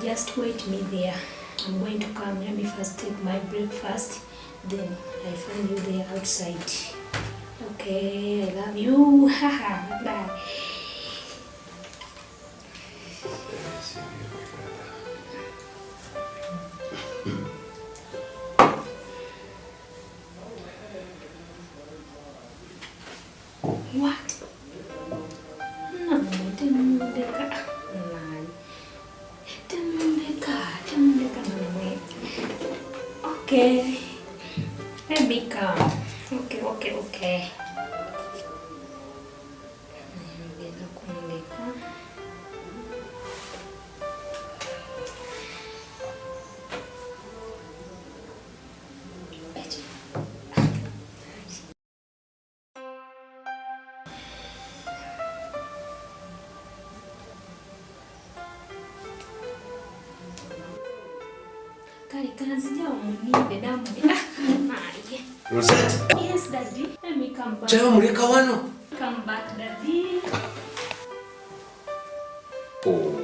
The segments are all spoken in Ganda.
Just wait me there. I'm going to come. Let me first take my breakfast. Then I find you there outside. Okay, I love you. Haha, bye. What? No, okay, let me come. Okay. Rosette? Yes, Daddy. Let me come back. Come back, Daddy. Oh.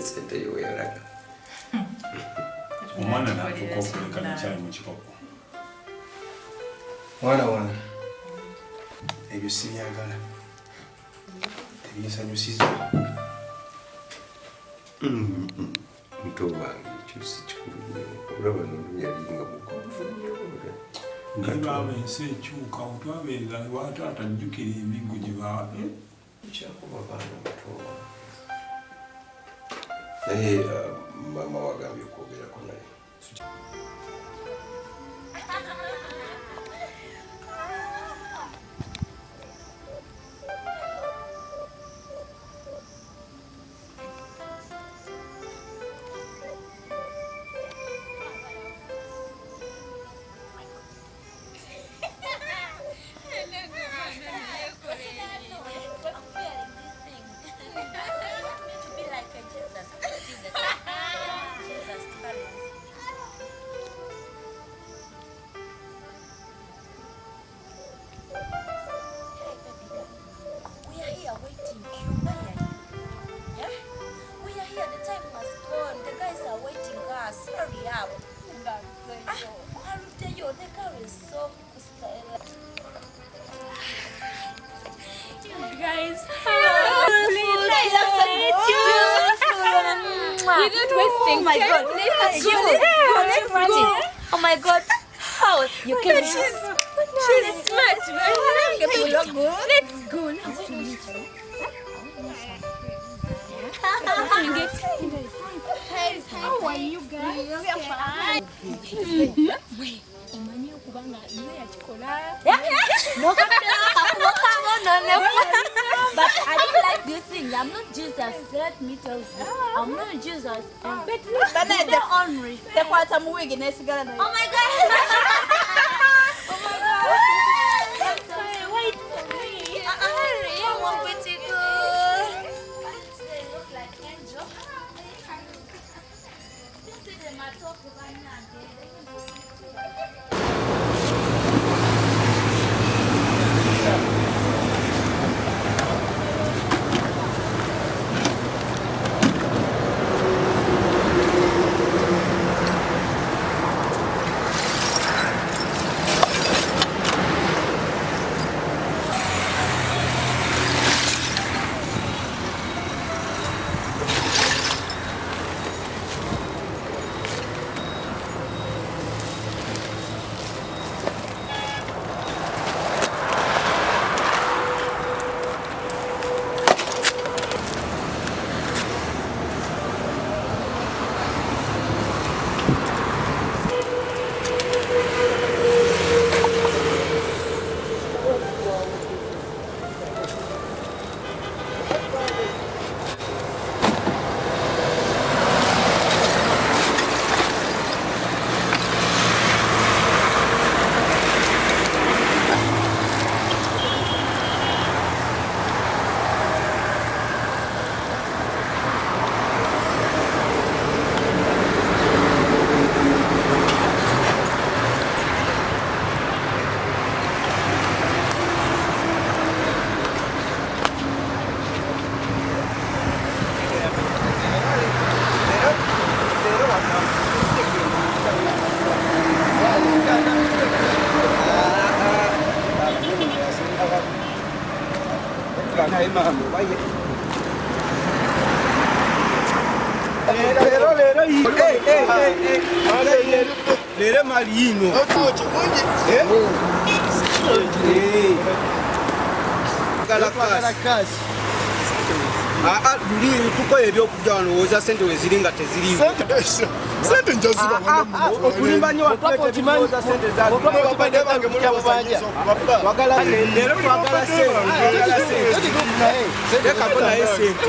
Sente iwe yaraka. Omwana natukopuleka nakyali mu kikopo. Wana. Ebyo sibyagala. Tebinsanyusiza. Mto wange kyusi kikulu. Olaba n'oluyalinga mukofu. Ngibaba ensi ekyuka otwabeera lwataata njukira emigo gye baabe. Kyakuba baana muto wange. Naye mama wagambye okwogerako naye. Oh my God! Let's go! Oh my God! How you came? She's smart, man. Let's go! How are you guys? We are fine. Wait, umanye ukubanga ile ya chocolate. No, but I don't like this thing. I'm not Jesus. Let me tell you. I'm not Jesus. But the honorary. The kwata muwigi nesigala na. Oh my God. Oh my God. Wait for me. I want to go. They look like angel. This is the matter of naye mama baye. Lero malino. Galakash. Luli tukoye ebyokulya wano oza sente weziringa teziriiwo. Sente njaziba okulimba nnyo oza sente zabadde bange mulabanja. Wagala lero twagala sente. Leka ko naye sente.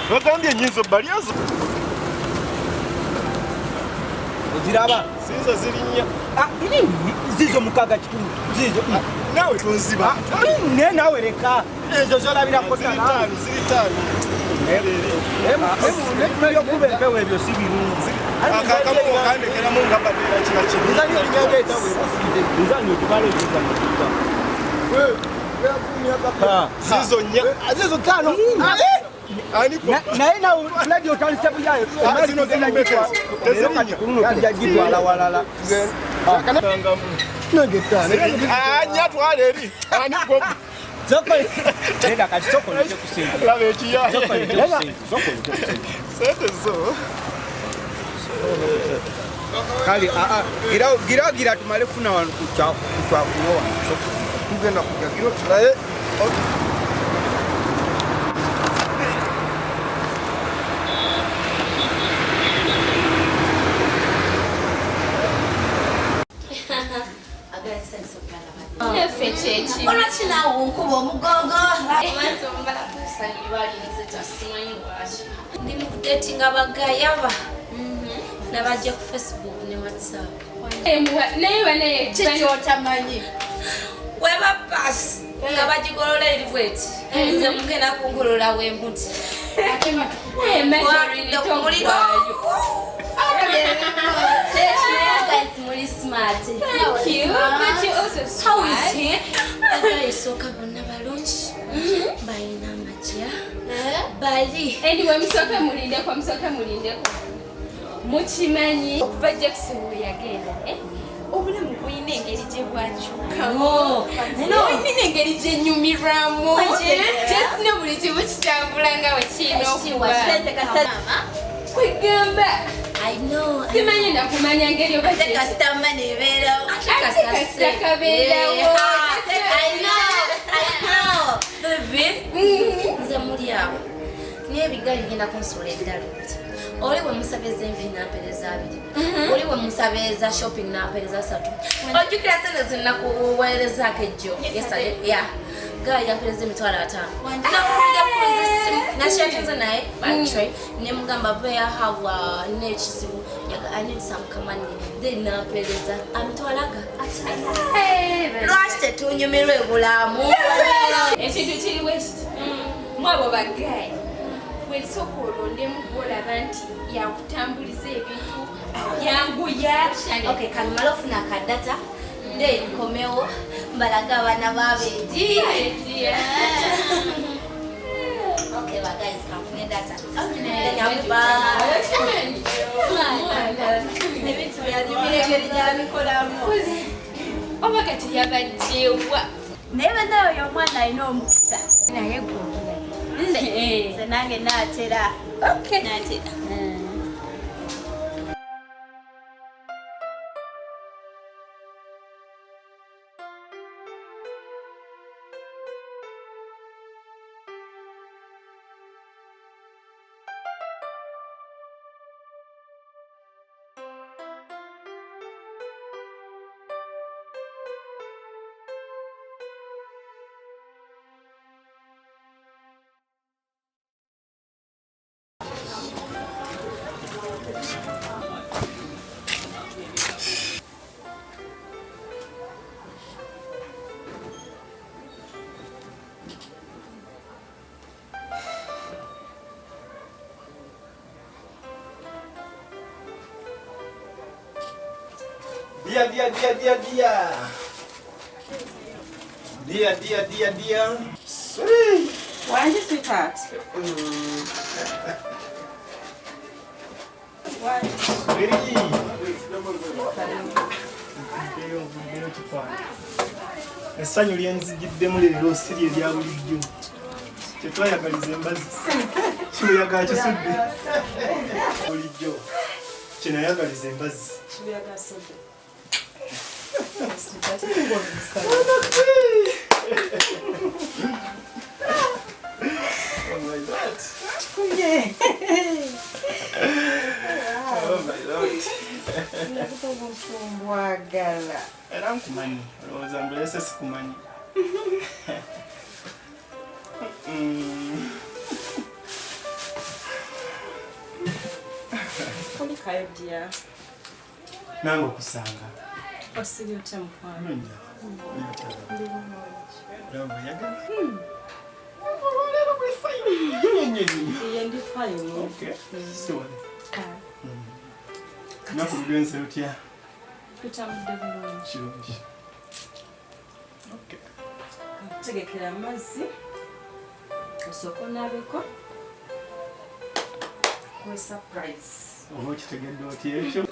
Bagambye nyinzo baliazo. Oziraba? Sizo zirinya. Zizo mukaga kitundu. Zizo. Nawe tunziba. Ne nawe leka. Ezo zolabira ko tano. Ziritano. Yo kubempewe ebyo si birungi. Akakamu okandekera mu nga badera kila kibi. Nzanyo linyanga etawe ufide. Nzanyo tubale kuzanyo tuta. Sizo nya. Zizo tano. Naye nawe radio otandise buyayo. Zino zimekeza. Tezirinya. Kuno kujja gitwala walala. Anya twale eri. Ani go. Zokole. Nenda kati sokole kyo kusinga. Labe kiya. Zokole kyo kusinga. Zokole kyo kusinga. Sente zo. Kali gira tumale funa wanu kuchwakunowa. Tugenda kujja giro naye Ndi mukudatinga bagayaba nabajja ku Facebook ne WhatsApp. Naye kyotamanyi Weba pass nga bagigolola eri bweti nze mugenda kungolola wembuti Muri smart. Thank you. But you're also How is smart. he? Agaisoka bonna balungi balina amagya bali Anyway, msoke mulindeko. Mukimanyi okuva Jackson we yagenda obulamu buyina engeri gye bwakyukamu buyina engeri gye nyumirwamu kyesina buli kimu kitambula nga wekiina okuba kwegamba simanyi nakumanya ngeri ate kasita kabeerawo nze muli awo naye ebigaali bigenda kunsuula eddala oti oli we musabeza envi nampereza 2 oli we musabeza shopping nampereza 3 ojjukira sente zinakuweerezaako ejjo gaali yampereza emitwalo 5 nashatinze naye nemugamba be hawa nekizibu I need some money then nampereza amitwalaga lwaki tetunyumirwa ebulamu ekintu kiri west mwabo bagaali bwesooka olondemu gwolaba nti yakutambuliza ebintu yanguya kanumala ofuna akadata ndeerikomewo mbalaga abaana babeedi Okay, well, guys, come data. Then I'll be back. Maybe to be a Never know your one I know Musa. Okay. Dear. Sweet. Why did you sweetheart? Why? Essanyu lyenzigiddemu leero si lye lya bulijjo. Kyetwayagaliza embazzi. Kibuyaga kisudde. Bulijjo. Kinayagaliza embazzi. Kibuyaga asudde. Oh my God. Yeah. Oh my Lord. Mbwagala. Era nkumanyi. Olowooza mbulese sikumanyi. Kuli kayodya. Nange okusanga. Osiri otya mukwano? Iye ndi fine. Nakugenze otya? Tutambudde bulungi. Kirungi. Tegekera amazzi. Osooka onaabeko. We surprise. Oba okitegedde otya ekyo?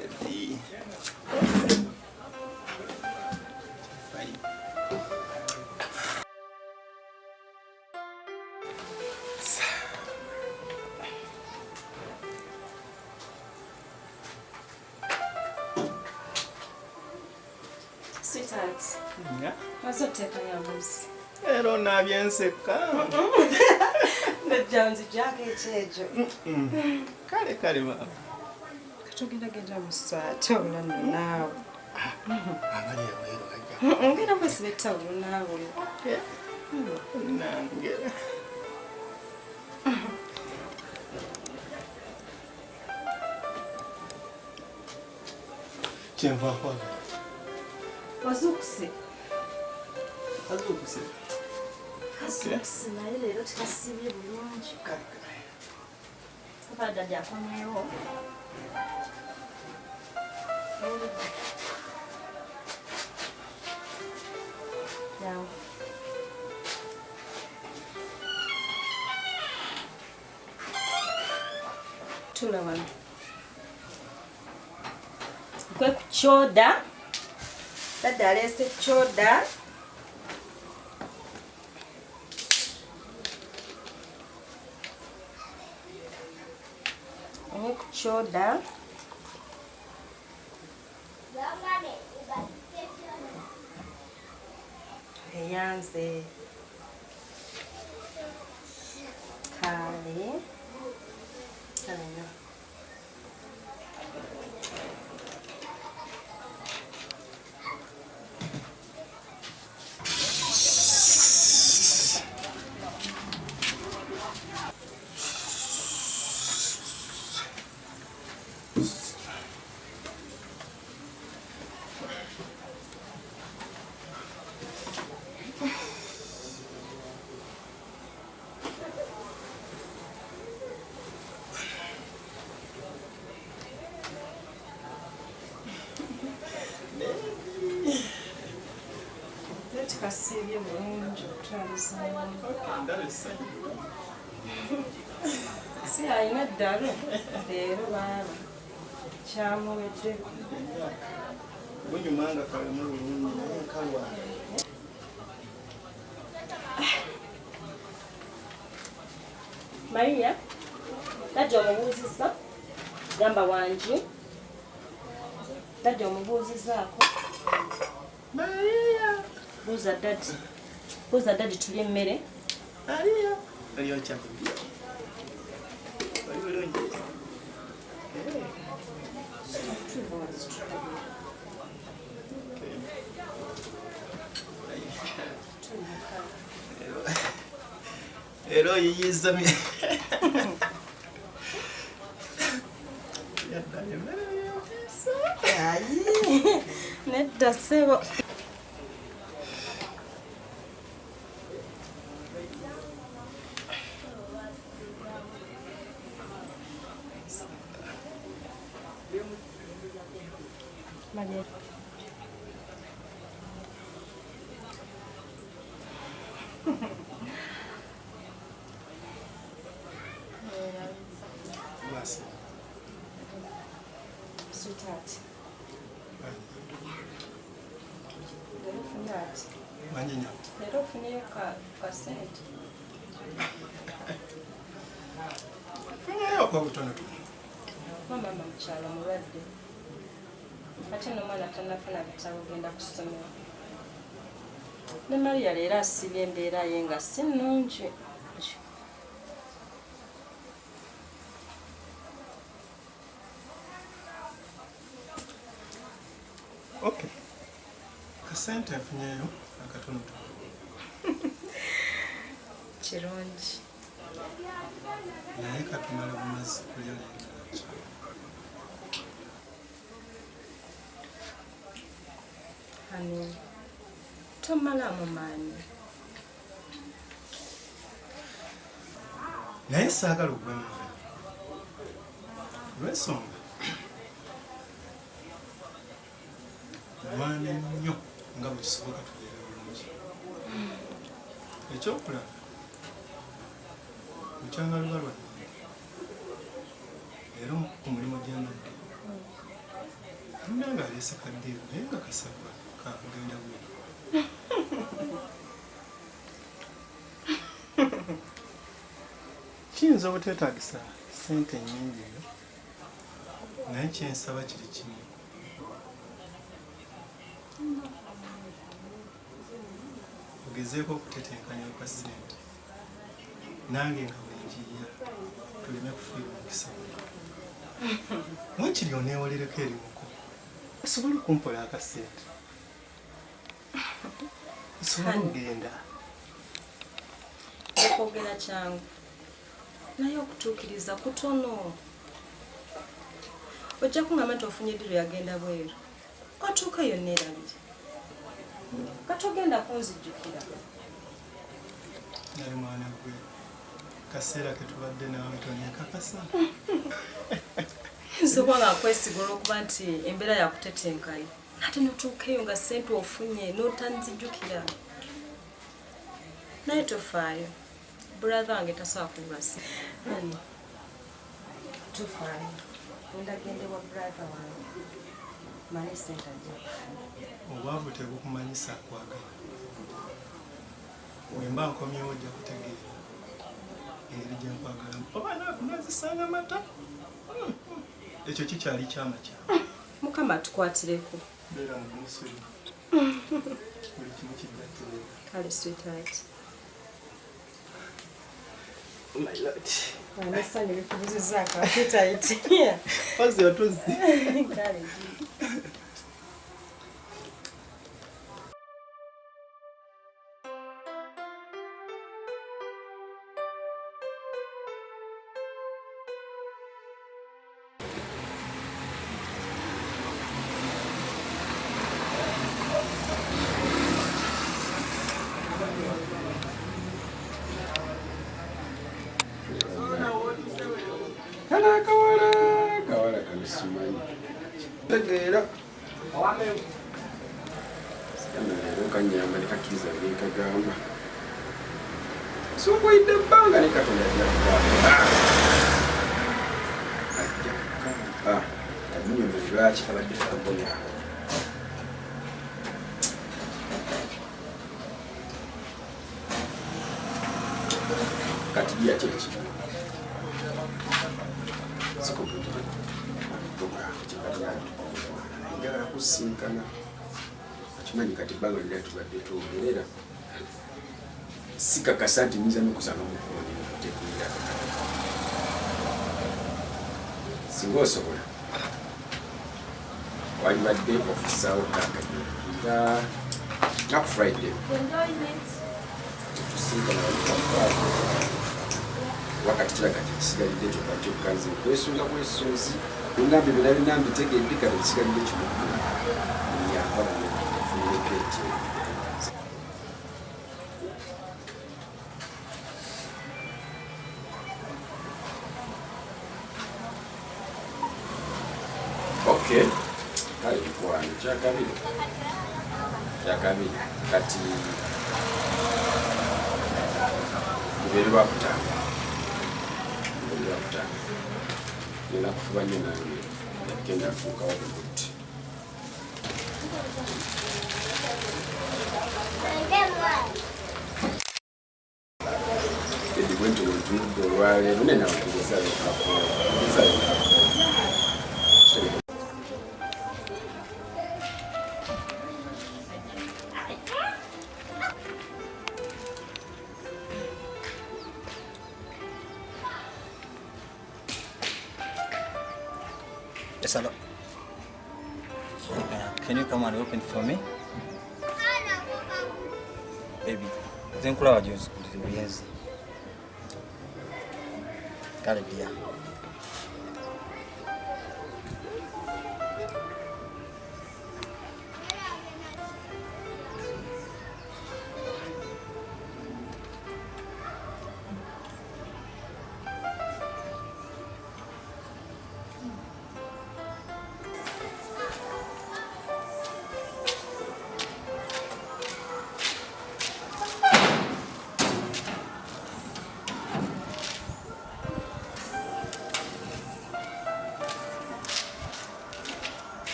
Sweetheart. Maze oteekayo amazzi. Era onaabye enseka. Nejjanzi gyako ekyejo. Kale maama. Katogerageza mu sswaati olulano naawe. Abali abweru bajja. Ngera bwesiba ettawulo naawe. Nangera. Kyenva nkwagala. Wazuukuse. Azuukuse. Kasuukuse naye leero tekasibye bulungi. Papa dadi akomyewo. Yawo. Tula wano. Kwe ku kyoda. Dada aleese kyoda. Ku kyoda. Eyanze. Kale. Kalina. Kasiibye bulungi okutwaliza si alina eddalu leero baaba kyamuweddeko bunyumanga kalemu bulungi naye nkalwa. Maria Dadi omubuuzizza gamba wangi Dadi omubuuzizzaako Maria. Buuza dadi tulye emmere. Maria. Aliyo kyakudya. Bali bulungi. Ero yiyiza mi. Nedda ssebo. Maria. Sweetheart. Manyinya. Leero ofunyeyo ka sente. Funyayo kwa butono tu. Mama mchala mulwadde. Ate n'omwana tannafuna bitabo genda kusomera. Ne Maria leero asibye embeera ye nga si nnungi. Okay. Kasente afunyeyo akatono tu. Kirungi. Naye katumala bumazi kulya leero. Ani tomalamu maanyi. Naye saagala ogwemu lw'ensonga mwana nnyo nga bwe kisoboka tubeere bulungi. Ekyokulaba mukyanga luba lwange era ku mulimu gy'anadde alina nga aleese kaddeeru naye nga kasabwa kakugenda bwe kiyinza obuteetaagisa ssente nnyingi eyo naye kyensaba kiri kimu ogezeeko okutetenkanya kwa ssente nange nga bwenjiya tuleme kufiirwa omukisa mwekiri oneewolereko erimuko osobole okumpola akasente osobole okugenda Okwogera kyangu naye okutuukiriza kutono. Ojja kungamba nti ofunye eddiiro yagenda bweru. Otuuka yonna erabye. Kati ogenda kunzijjukira. naye mwana gwe kaseera ke tubadde naawe tonyekakasa. Nsobola nga kwesiga olw'okuba nti embeera yakutetenkanya. Ate n'otuukayo nga ssente ofunye n'otanzijjukira. Naye tofaayo. Brother wange tasobola kubulasa. Tofaayo. Ndagende wa brother wange. Mane ssente ajja. Obwavu tebukumanyisa kwagala. Wemba nkomyewo ojja kutegeera engeri gye nkwagalamu. Oba naakunazisanga mata. Ekyo kikyali kyamakya. Mukama tukwatireko. Beera mumusiri. Buli kimu kijjattereera. Kale sweetheart. My lord. Wanasanya bikubuziza akapetaiti. Yeah. Ozi otuzi. Kale. Kawala kanisimanyi. Tegeera. Leero kanyamba ne kakkiriza byekagamba. Sokoyidde ebbanga ne Katonda ajja kukwata. Ajja kukaba. Tamunyomere lwaki abadde tabonya. Kati lya kyeki. Njagala kusinkana kimanyi kati ebbanga lyonna tubadde twogerera sikakasa nti nyinza n'okusanga mukutegeera singa osobola walibadde ofisaawo kakanyinga naku Friday tusinkana wakati kiraga tekisigalidde kyokka nze okwesunga bwesunzi ongambe byonna byonna mbitegedde kati kisigalidde kimu nyamba funireko ekyo. Okay, kale mukwano kyakabiri kati mubeere bakutanga nina kufuba nnyo nange genda kufuuka wabugutti tunudde olwaleero nena okugesalekako. Yes, hello. Can you come and open for me? Baby, then kula wajuzi kulile uyenzi. Karibia.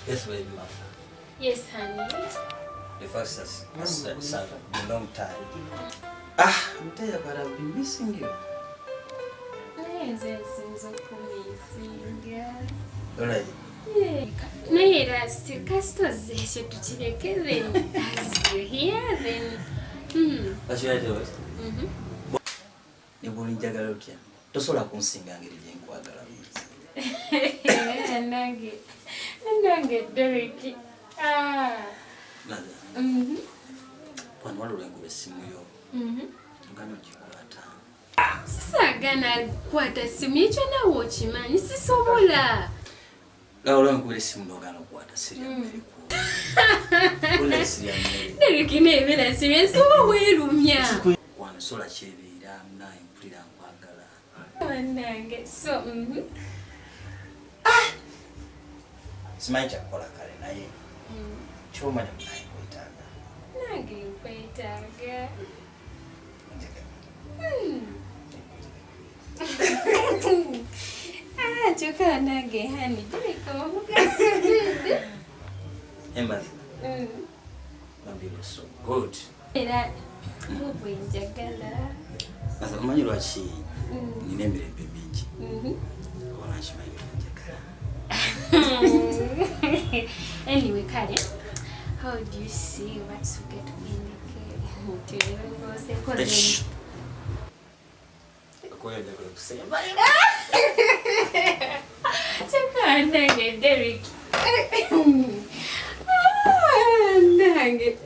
Yes, baby, ma'am. Yes, honey. The first is a long time. I'm tired, but I've been missing you. Alright. Naye last kasitoze ekyo tukireke as you hear then. That's what I do. Ne bw'oli njagala otya tosobola kunsinga ngeri gye nkwagala. Nange Derek. Wano waliwo enkuba essimu yo. Tugana ogikwata. Sisaagana kukwata simu ekyo naawe okimanyi sisobola. Olwo enkuba essimu n'ogaana okukwata sirya mmere kuwo. Kulla sirya mmere. Derek n'ebeera simu esoba weerumya. Wano sola kyebeera naye mpulira nkwagala. Nange so simanyi kyakukola kale naye kyomanya munaye nkwetaaga. nange nkwetaaga. Kyokka nange hani Derek omugasiridde. Emily, Bambi was so good. Era bwe njagala. Asa kumanyi lwaki nina emirembe mingi. Oba nkimanyi njagala. Anyway, Karen, how do you see what to get in the cake? Chaka nange Derek. Nange.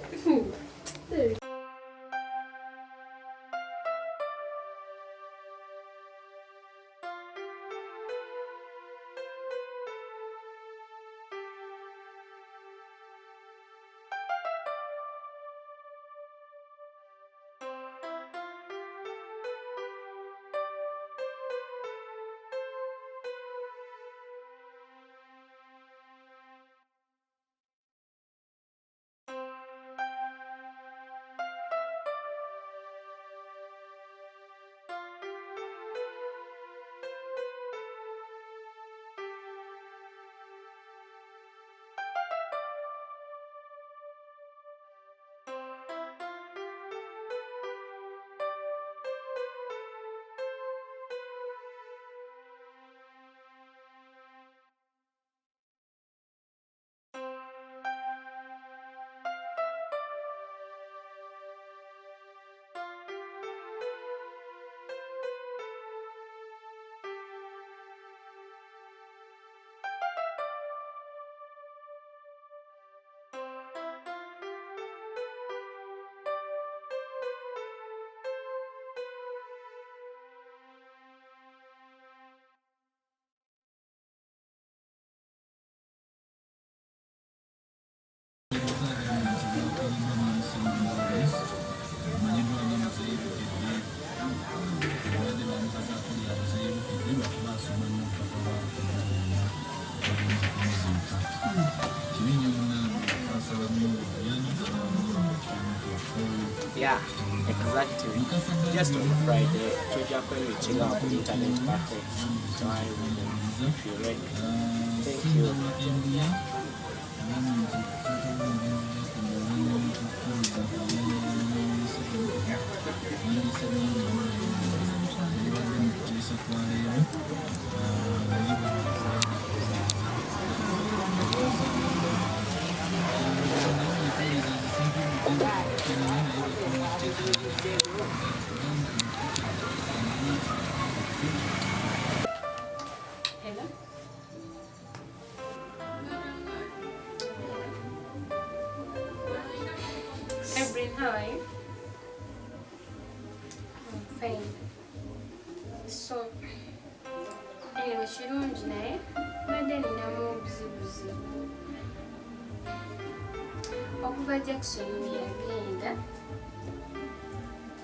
Yeah, exactly. Just on Friday, tujja kwemekinga ku internet cafe. Time if you're ready. Thank you. Hello? Evelyn, how are you? I'm fine. So, anyway, kirungi naye mbadde ninamu obuzibuzibu okuva Jackson we yagenda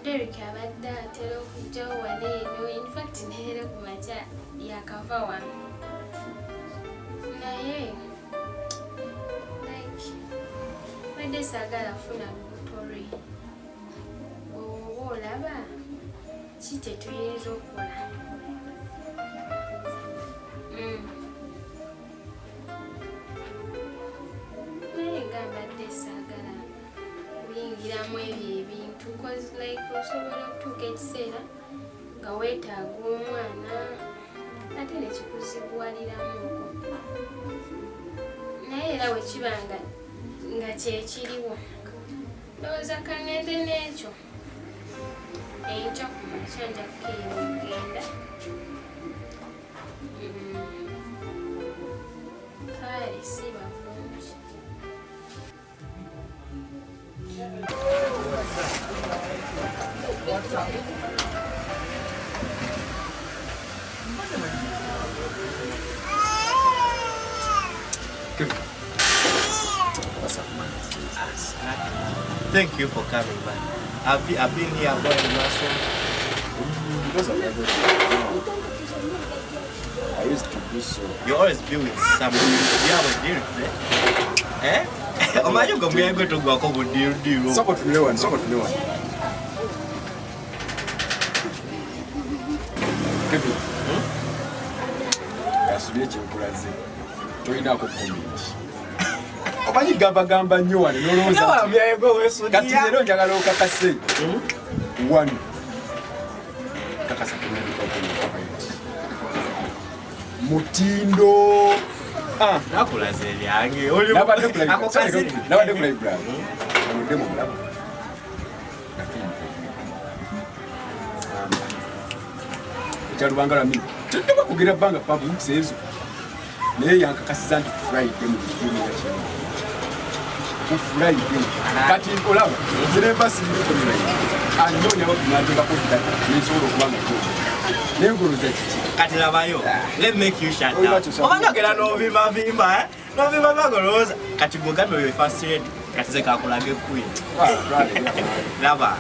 Derek abadde atera okujjawo wano eno, in fact neera ku makya yakava wano naye like badde saagala funa lubuto lwe oba olaba ki tetuyinza okukola. Naye nga mbadde saagala kuyingiramu ebyo ebintu cause like osobola okutuuka ekiseera nga weetaaga omwana ate nekikuzibuwaliramuko naye era wekiba nga kyekiriwo ndowooza kaŋŋende n'ekyo enkya ku makya nja kukeera okugenda kale si bavungi. What's up, man? Thank you for coming, man. I've been here going to Muscle. I used to do so. You always be with someone. You have a deal, eh? Imagine going to go to deal. Soko tumewa. Kevin. Yasubiye kyekulaze. Toyina ko comment. Omanyi gamba nnyo wano nolowooza. Kati leero njagala okakase. One. Kakasa kumenya mutindo. Nakulaze lyange. Nabadde kula Ibrahim. Nabadde mu mulaba. Kyalubanga lami. Tuba kugira banga pampu muksezo. Naye yankakasiza nti Friday mu kibiina kino. Ku Friday. Kati olaba. Zire basi ndikomera. Anyonya bakunaje bakutta. Nisobola okubanga ko. Nenguluza kiki. Kati labayo. Let me make you shut down. Obanga gera no vimba eh? No vimba bagoloza. Kati mugambe we first aid. Kati ze kakulage queen. Laba.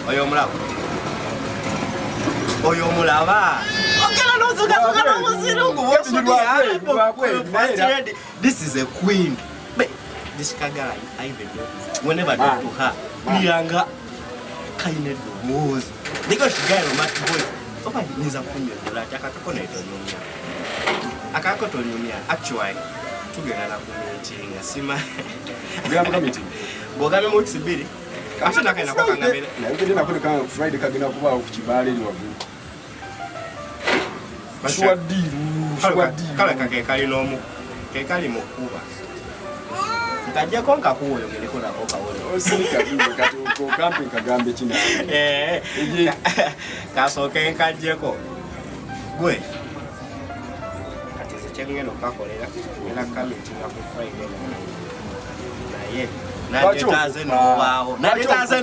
Oyo mulaba. This is a queen. But this kagara, I even know. Whenever I talk to her, Mianga kind of moves. Because she got a romantic voice. Opa needs a queen. Actually, together meeting. Sima. We have a meeting. Bogame Mutsibiri. Actually, I can't go. Friday kagina kuba okukibale liwagu. Kale kake kali nomu. Ke kali mukuba. Ntajja konka kuwoyo ngeliko nako kawoyo. Osika kati ko camping kagambe kina. Kasoke nkajjeko. Gwe. Kati zechengeno kakolera. Ela kamiti nga ku Friday. Naye Nadetaze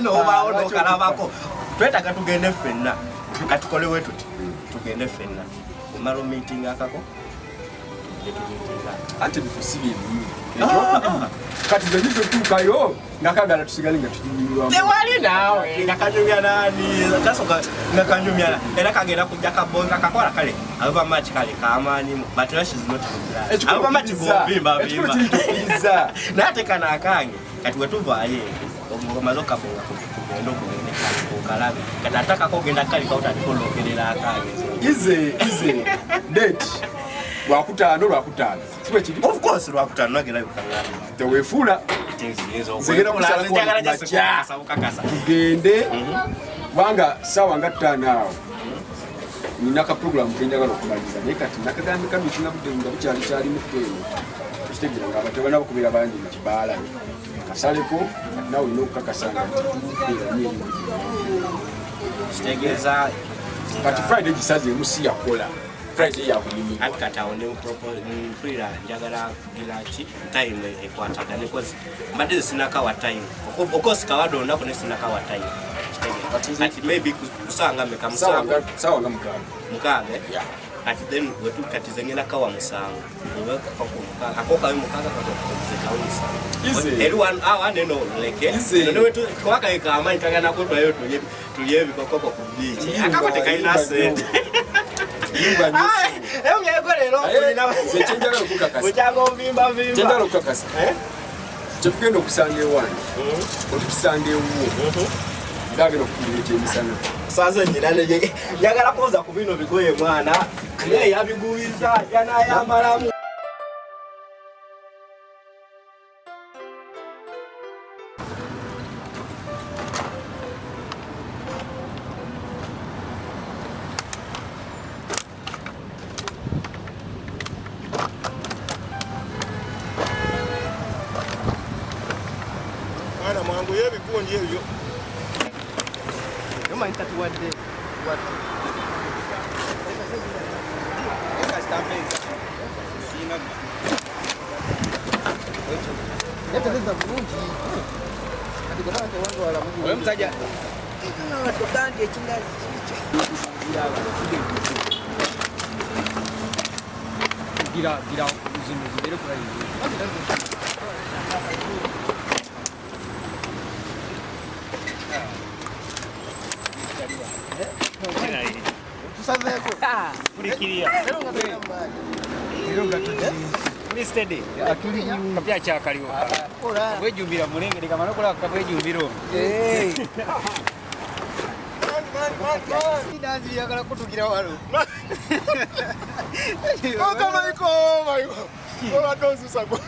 no bawo no kalabako. Twetaka tugende fenna. Katukole wetu tugende fenna. Kumalo meeting akako. Ate bifusibi bimu. Kati zenyizo tukayo nakagala tusigalinga tujimirwa. Tewali nawe nakanyumya nani? Kasoka nakanyumya. Era kagenda kujja kabonga kakola kale. Ava match kale kamani but she's not good. Ava match go bimba. Nate kana akange. Kati wetuva aye omugomazo kafunga ugenda okalabe kati ataka kogenda kali kautalikolongerera akange ize date lwakutaano siwe kiri of course lwakutaano nagenda bikangana tewefuula zegera kusala tugende kubanga saawa nga 5 awo nina ka program kenjagala okumaliriza naye kati nakagambe kamikinga budde nga bukyali mukeeno kitegera nga abatebana bakubira bangi mu kibaala kasaleko kati nawe olina okukakasanga nti kitegeeza kati Friday gisaze emusi yakola Friday yakulimi akati awo mpulira njagala kugira ki time ekwatagane kozi mbadde sinakawa time okosi kawadde olunaku ne sinakawa time kati maybe kusanga meka musango sawa nga mukaaga kati then wetu kati zengena kawa musango akoka mukaaga kato everyone awane no leke no wetu kwaka ikama itagana ko bayo tuye bikokopo ku beach akakote kaina sente Chenjalo kukakasa chepugenda okusanga ewange otukisanga ewuwo ndagenda okukubira emisana sasa nyina njagala koza ku bino bigoye mwana naye yabigubiza yanayamalamu mwangu yebikundi ebyo yomanyi tatuwadde yategeza bulungi oyo musajja togandi ekingali gira zino zibere kulayiza tusazeeko kulikiria kuli steady kapya kyakaliwo bwejumbira mulenge likamala kola kabwejumbiro Nanzi yagala kutugira walo. Ola dozu sako.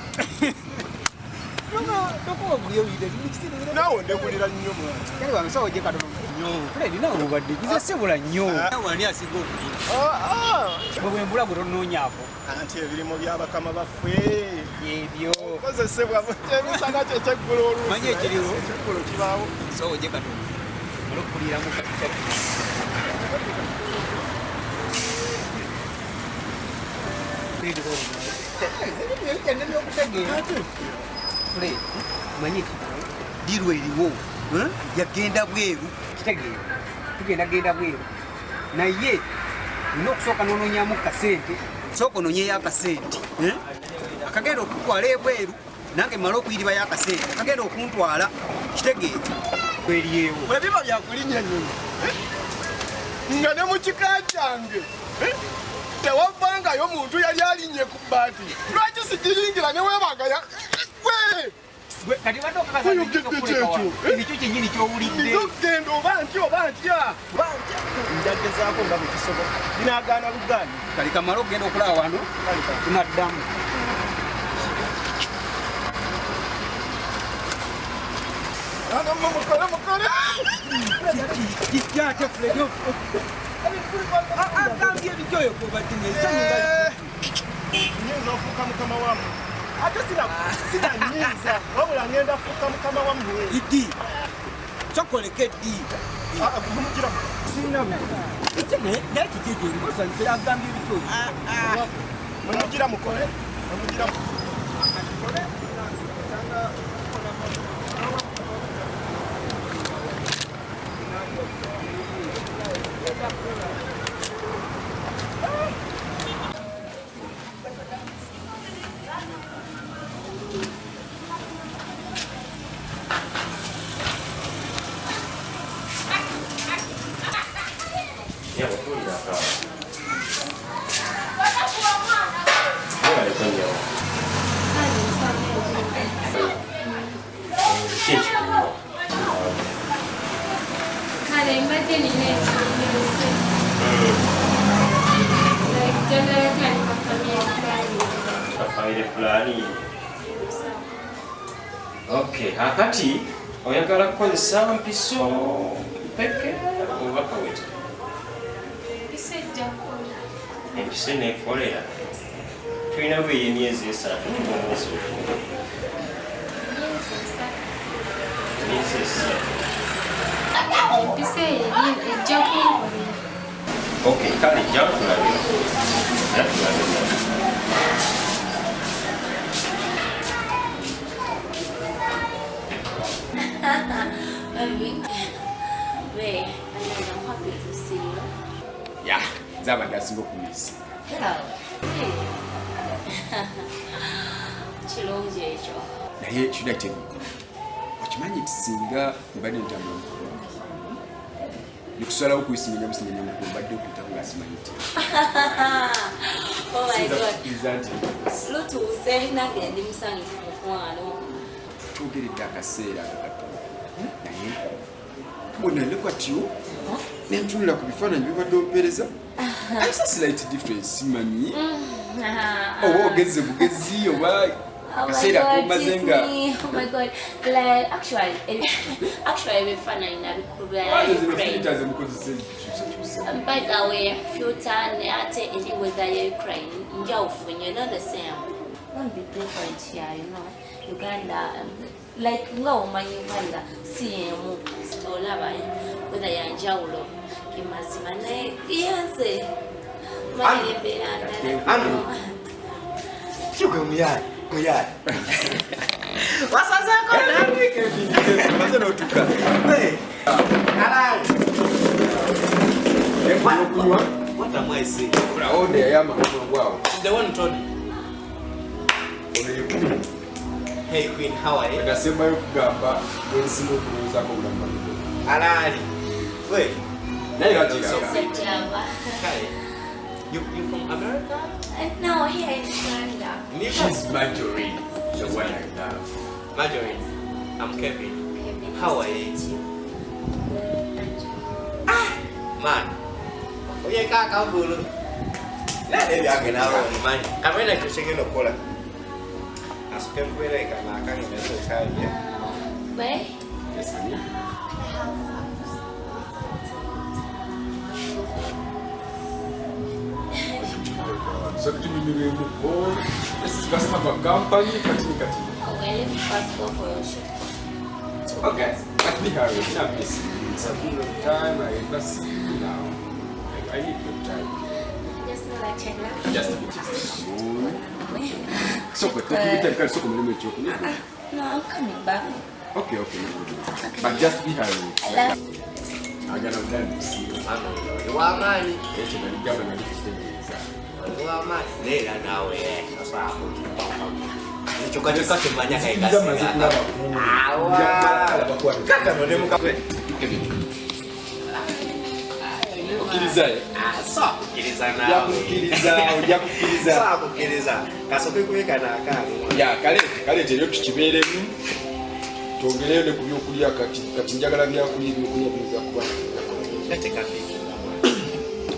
Toko byo yide nikisire. Nawo ndekulira nnyo mwana. Kali wange sawo je katono. Nnyo. Fred nawo obadde kize sebula nnyo. Wani asigo. Bwe mbula bwe tononyako. Anti ebirimo byabakama baffe. Yebyo. Koze sebwa. Emisana kye kyeggulu olusi. Manye ekiriwo. Kyeggulu kibaawo. Sawo je katono. Olokulira mu kapitali. Fred, manye dirwe eriwo. Yagenda bweru. Kitegeera. Tugenda bweru. Naye nokusooka nononyamu kasente. Sooka ononyeyo akasente. Akagenda okutwala ebweru. Nange mala okuyiriba y'akasente. Akagenda okuntwala. Kitegeera. Kweriyewo. Bwe biba byakulinnya nnyonyi. Nga ne mu kika kyange. Tewavangayo muntu yali alinnye ku bbaati. Lwaki sigiringira ne weebanga ya... Kati batoka kasa ekyo kyennyini ky'owulidde. Genda oba ntya. Njagezaako nga bwe kisoboka. Binaagaana bugaani. Kali kamala okugenda okulaba wano tunaddamu. Mukole. Kijjate Fred. Agambye ebikyoyo kwobadde neza. Nyinza ofuuka mukama wamu. Ate sina nyinza. Wabula ngenda fuuka mukama wamu. Idi. Kyokoleka eddi. Mumugiramu. Sinamu. Naye kijjeje ngosanyise agambye ebikyoyo. Mumugira mukole. Okay, akati oyagala kukozesa mpiso peke oba kaweta? Empisa eneekolera. Tulina bwe emyezi 3 omwezi ogwo. Empisa ejja kunkolera. Okay, kale jja tulabe. Ray, I'm happy to see you. Yeah, zaba ndasinga kumisi. Kirungi ekyo. Naye should I tell you? Okimanyi kisinga mbadde ntambula nikusala okuyisinya businya mu mbadde okutanga simanyi. Oh my God. Slutu usena gendi musanyifu mukwano. Tugeredde akaseera akato. Naye mbona lekwatyo nentunula ku bifaananyi bibadde opereza. I'm so slight difference manyi. Oh, ogeze bugezi oba akaseera kumazenga. Oh my God. Like actually bifaananyi nabikubya. By the way, filter ne ate any weather Ukraine nja ufunye not the same. Don't be different here, you know. Uganda, like ngoma Uganda, CM, olaba whether ya njawulo kimazima naye yanze mali beranda. Chuka muyai. Wasaza ko na weekend. Mazana utuka. Hey. Alai. What am I saying? Wow. The one told you. Hey Queen, how are you? Alali. Wait. Hi. You from America? No, here in Uganda. She's Marjorie, the one I love. Marjorie, I'm Kevin. How are you? Man. Oye kaka mbulu. Nani yake na roho imani. Amena kushike no kola. Asuke mbele kama akani meso kaje. Bye. Yes, honey. So do you need to go? This is just have a company, continue. Oh, well, let me first go for your shop. Okay. Let me hurry. Not busy. It's a bit of time. I never see you now. I need your time. Just know like check now. Just a bit. So, but no, I'm coming back. Okay. But just be hurry. I'm gonna learn to see you. You are mine. Yes, you're gonna gather my You are mine. Nela nawe sasa hapo. Nichoka tumanya kaika. Awa. Kaka ndo demu kape. Ukilizaye. Sawa kukiliza nawe. Yakukiliza. Sawa kukiliza. Kasoke kuweka na akali. Ya kale lero tukibeeremu. Twongereyo ne kubyokulya kati njagala byakulya bya kuba. Nateka piki.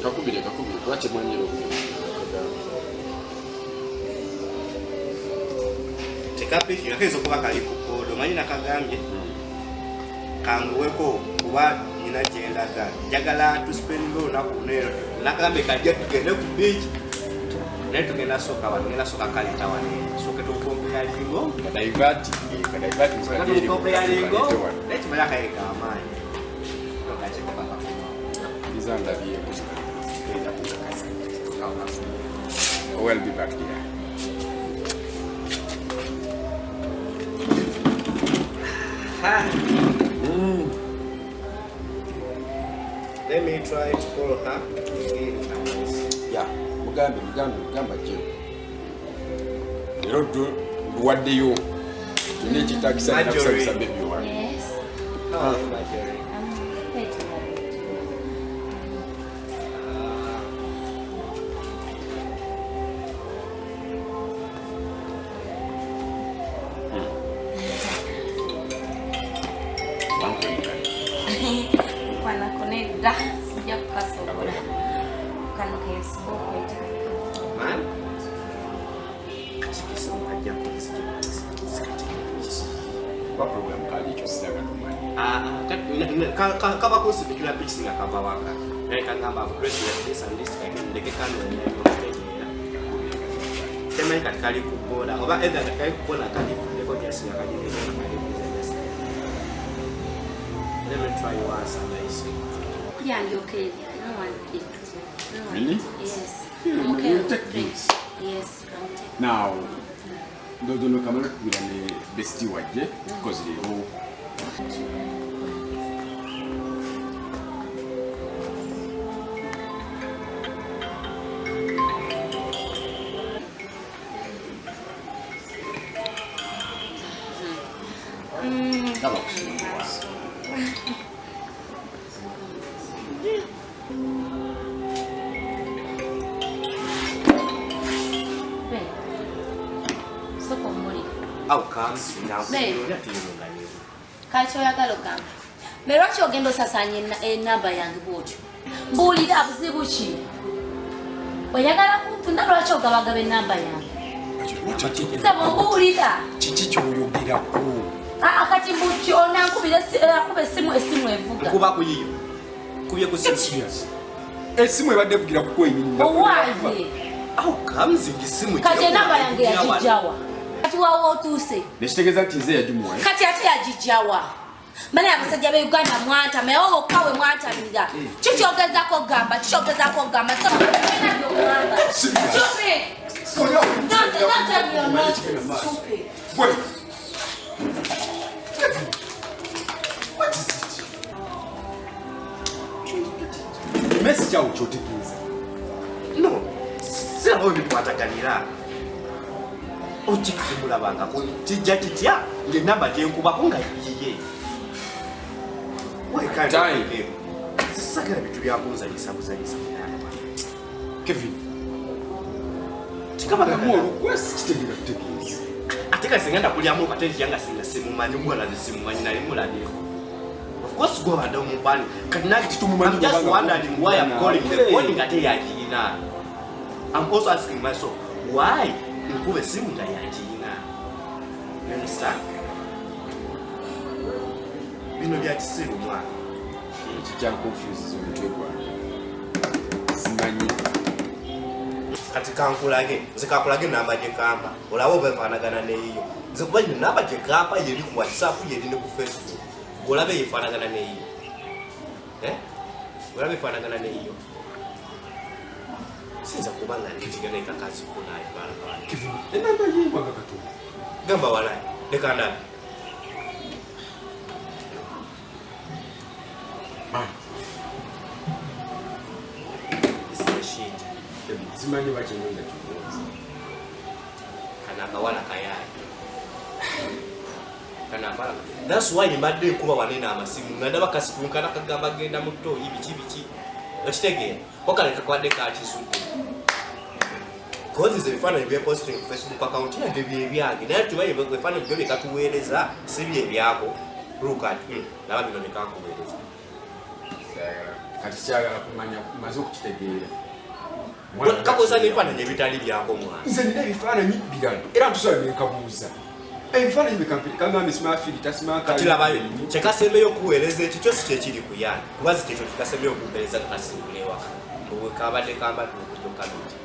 Kakubire lwaki mwanyero. Tekapi yakezo kuba kalipo kodo manyi nakagambye kanguweko kuba nyina gyendaga njagala tuspendigo nakunero nakambe kajja tugende ku beach naye tugenda soka wano ngenda soka kalita wane soke tukombe ya lingo Kadivati tukombe ya lingo naye tumanya kaeka amani tokacheka papa Izanda biye We'll be back here. Let me try to call her again. Yeah, mugamba je. Lero waddeyo. Tune kitakisa na kusabisa baby one. Yes. Oh, my dear. I'm ready to marry you. Wanna connect. Da, sijja kukasobola. Kano kensiba okwetaaga. Man? What problem can you choose? Kaba kusifikira pitch nga kava waka. Neka ngamba progress this and this kind of ndekekano eneo. Tema katikali kubola. Oba either katikali kubola kali ndeko kiasi ya kali business. Let me try once and I see. Yeah, I'm okay. I don't want it. Really? Yes. Yeah, I'm okay. you take this. Yes, I'm taking. Now, no kamera kubira ne besti wajje because lero Kati oyagala ogamba be lwaki ogenda osasanya enamba yange bwotyo mbuulira abuzibu ki oyagala kumpunda lwaki ogabagaba enamba yange sebo mbuulira kiki kyoyogerako kati mbuki onankubira akuba esimu evuga kuba kuyiyo kubye ku esimu ebadde kugira kukwenyinga owaaye kati enamba yange yagijjawa kati wawo otuuse nekitegeeza nti nze yagimuwa kati ate yagijjawa mane abasajja be Uganda mwanta mewo okawe mwantamira kikyogezako gamba kikyogezako gamba mesi kyawo kyotegeeza no sirabo bikwataganira okisimulabangako kijja kitya ngenamba gyenkubako nga yiye sisagala bitu byakunzanyisabuzanyisa Kevin kikabaolugwesi kitegeera kutegeeza ate kale singa ndakulyamu okateriyanga singa simumanyi mulaze simumanyi naye mulabyeko of course gwabadde omubani kati I'm just wondering why I'm calling the phone nga teyakirina. I'm also asking myself why nkube simu nga yakirina. You understand? Bino byakisiru mwana ekikya confuse omutwe gwange simanyi kati kankulage nzikakulage namba gyekamba olaba obefaanagana neeyo nze kuba ino namba gyekamba yeri ku WhatsApp yeri ne ku Facebook olabe yefaanagana neeyo olabe efaanagana neeyo sinza kuba nga nditigana ekakazi kunayo balabala enamba yimbwaga katonda gamba walayi lekandabe simanyi bakyengenda kibuuza kana akawala kayayi kana akawala that's why mbadde nkuba wanene amasimu nga ndaba kasitunkana kagamba genda mu ttooyi biki okitegeera okaleka kwadde kakisudde kozi ebifaananyi byeposting ku Facebook account yange byebyange naye tubaye ebifaananyi byo byekatuweereza si byebyako lukati naba bino bekakuweereza kati kyagala kumanya maze okukitegeera kakoza n'ebifaananyi ebitali byako mwana nze nina ebifaananyi birala era ntusaba byenkabuuza ebifaananyi bekaŋŋambe simafirita kati labayo kyekasembeyo okuweereza ekyo kyosi kyekiri ku yange kuba zikyekyo kikasembeyo okuweereza kakasimbula ewaka obwekabadde kamba tuokalungi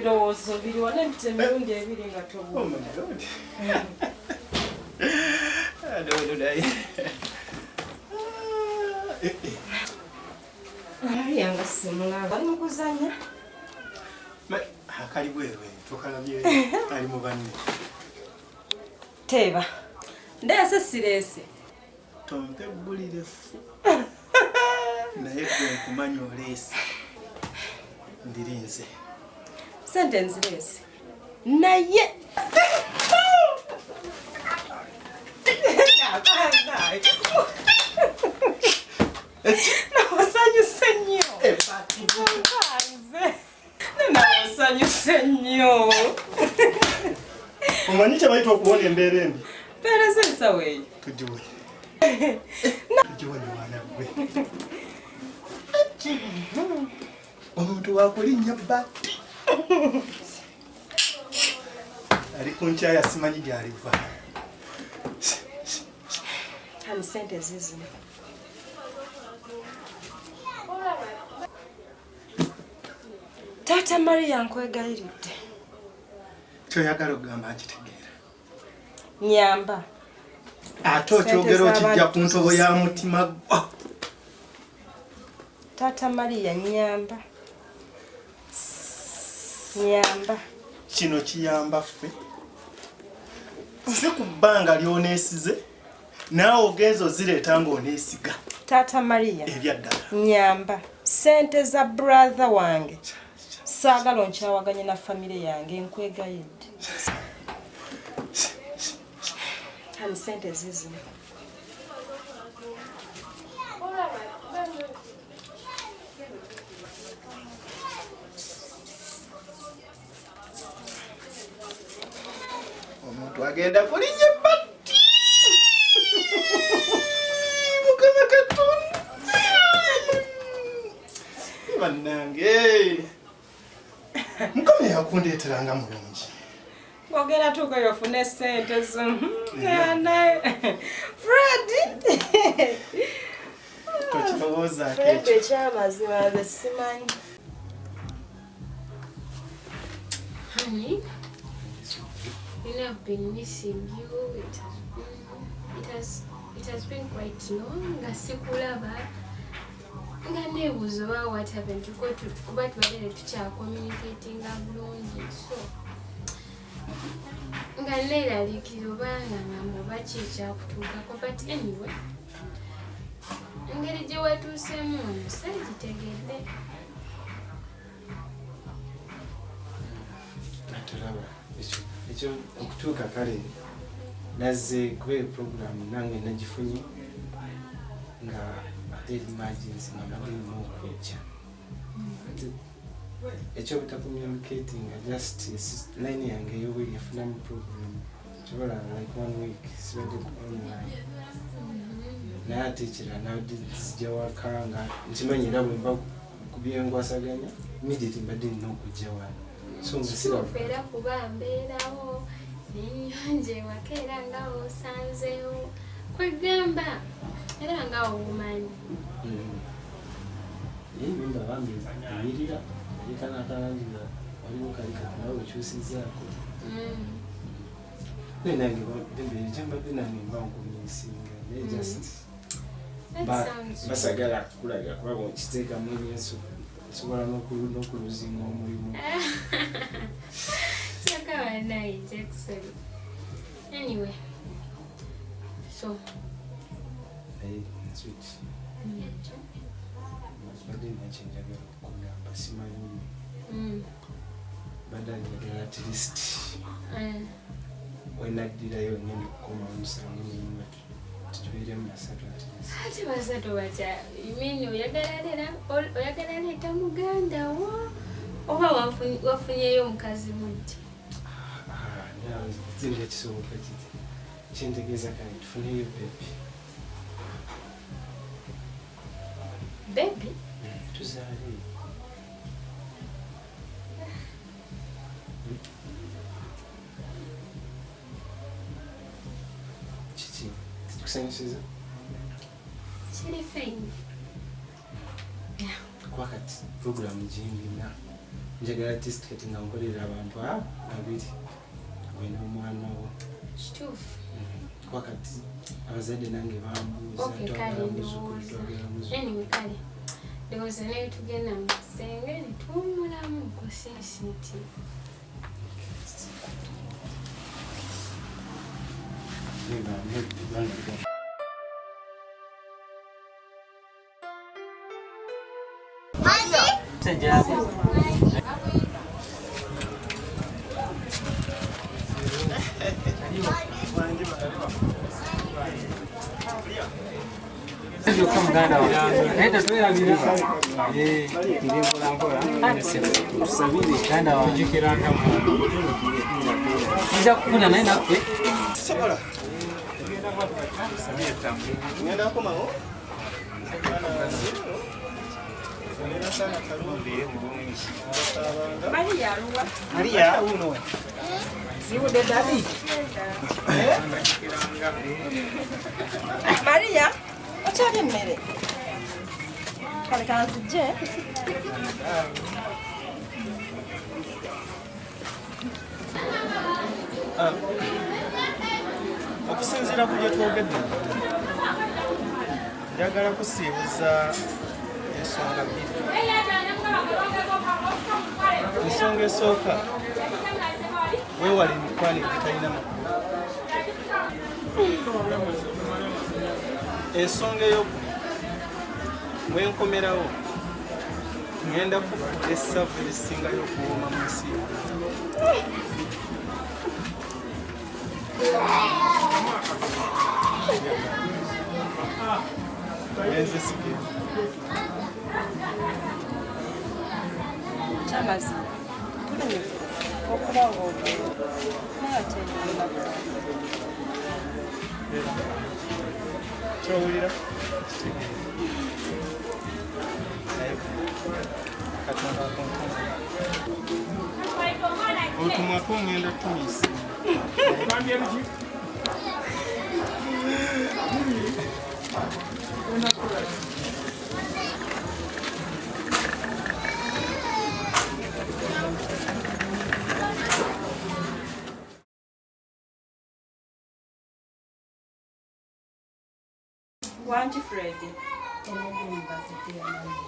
Birowoozo biri wane emirundi ebiri nga tobuuza. Yanga simula bali mukuzanya. Akali bwewe tokalabye ali mu banne. Teba. Ndase sirese. Tompe bulire fu. Naye kwe kumanya olesi. Ndirinze. Sentence lesi. Naye. Nawasanyu senyo. Nawasanyu senyo. Omanyicha baito okuona embeera embi. Pera sensa weyi. Tujiwe. Tujiwe ni wana gwe. Omuntu wakulinnya bati. Ali kunchaya simanyi gyaliva. Hali sente zizi. Tata Maria nkwegayiridde. Kyoyagala okugamba akitegeera. Nyamba. Ate okyogera okijja ku ntobo ya mutima gwa. Tata Maria nyamba. Nyamba. Kino kiyamba ffe. Si ku bbanga ly'oneesize, naawe ogenzo zireeta ng'oneesiga. Tata Maria. Ebyaddala. Nyamba. Sente za brother wange. Saagala onkyawaganye na famire yange nkwegayidde. Hali sente zizi. Omuntu agenda kulinnya bati. Mukama Katonda. Bannange. Mukama yakundeeteranga mulungi. Ngogera tuko yofune sente zo. Nana. Freddy. Kokirowooza Freddy ekyamazima be simanyi. Honey, I've been missing you. It has been quite long. Ngasikulaba. Nganebuzo ba what happened to go to kuba tubalere tucha communicating bulungi so ngalera likiro banga ngambo bachicha kutuka but anyway ngeri je watusemu sajitegedde atulaba ekyo okutuuka kale nazze kube program nange nagifunye nga emergency namademu okujja ekyobutta communicating just line yange ey'obwiri yafunamu program kyobola like 1 week sibadde online naye ate ekira nazijja waka nga nkimanyi era bwe mba ku byengwasaganya immediately mbadde nina okujja wano so nga sirafera kuba mbeerawo nenyonje waka era nga osanzeewo kwegamba era nga obumanyi nimba bambi emirira ekanakalangira waliwo kalikati nawe okyusizaako naye nange embembere nange mba nkumisinga naye just basagala kulaga kuba nkiteekamu enyenso nsobola n'okuluzinga omulimu kyakabanaye Jackson anyway so sweet badde nakyenjagala okugamba simanyi badde njagala at least wenaddirayo ngenda okukoma omusango nenyuma tutubeeremu basatu ate basatu batya imini oyagala leeta muganda wo oba wafunyeyo omukazi mujja zinga kisoboka kiti kyentegeeza kale tufuneyo bebi baby tuzaale kiki kikusanyusiza kiri fine kuba kati programu gyendina njagala test kati nga nkolera abantu babiri wena omwana wo kituufu kwa kati abazadde nange bambuuza anyway kale ndowooza naye tugenda mu kisenge ne tuwummulamu ku siisiti. Maria uno. Siwude David. Maria, okyali emmere? Kale kanzije. Okusinziira ku bye twogedde, njagala kusiibuza ensonga bbiri. Ensonga esooka, weewale emikwano egitalina makulu. Ensonga ey'okubiri, wenkomerawo ŋŋenda kufuga essavu erisingayo okuwooma mu nsi enzisige Kyamazima tulemefu okuba ng'ogenda naye ate nnyumba kyowulira katonda akonkonga otumwako ŋŋenda tumisa Wangi Fred.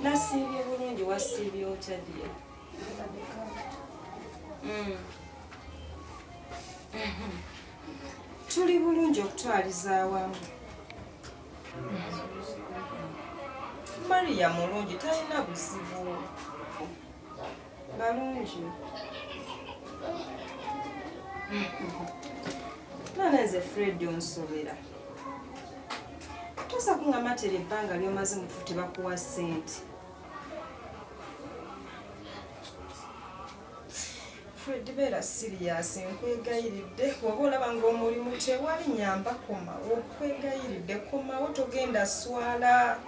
Nasiibye bulungi wasiibye otya dye? Tuli bulungi okutwaliza awamu. Maria mulungi talina buzibu. Balungi. Nana nze Fred onsobera. Tosa kungamatira ebbanga ly'omaze mu futi bakuwa ssente. Fred beera sirias nkwegayiridde bw'oba olaba ng'omulimu tewali nyamba komawo nkwegayiridde komawo togenda swala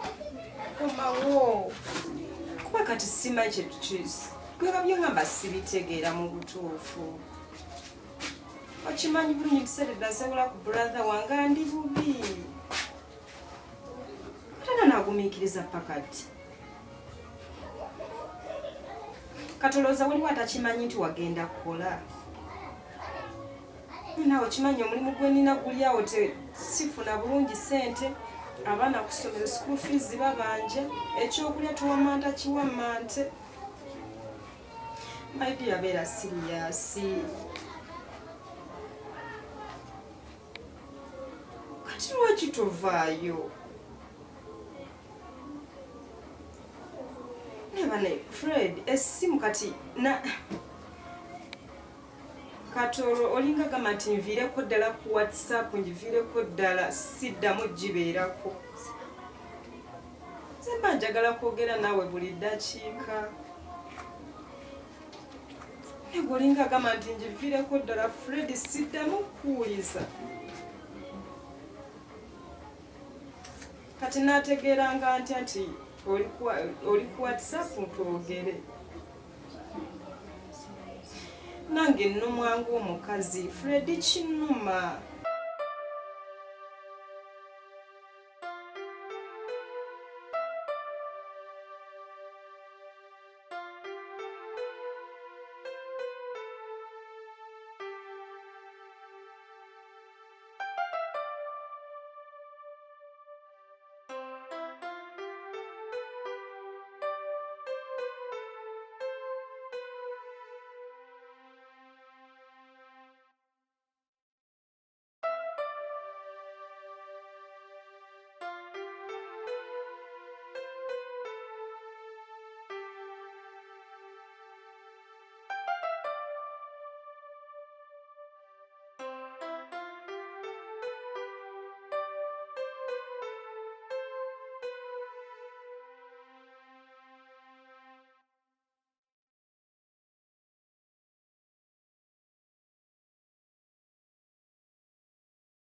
komawo kuba kati simanyi kyetukisi gweba byongamba sibitegeera mu butuufu okimanyi bulungi kiseera eddala nsabula ku brother wange andi bubi atana naagumiikiriza pakati katolooza waliwo atakimanyi nti wagenda kukola naawe kimanyi omulimu gwe nina guli awo sifuna bulungi ssente abaana kusomera school fees babanja ekyokulya tuwamanta kiwamante maidi yabeera siriyasi kati lwaki tovaayo nebane Fred essimu kati na katoro olinga gamba nti nviireko ddala ku WhatsApp ngiviireko ddala siddamu gibeerako zemba njagala kwogera naawe buli ddakiika nego olinga gamba nti ngiviireko ddala Fred siddamu kuwuliza kati naategeeranga ntya nti oli ku WhatsApp ntwogere nange nnumwa ng'omukazi Fred kinnuma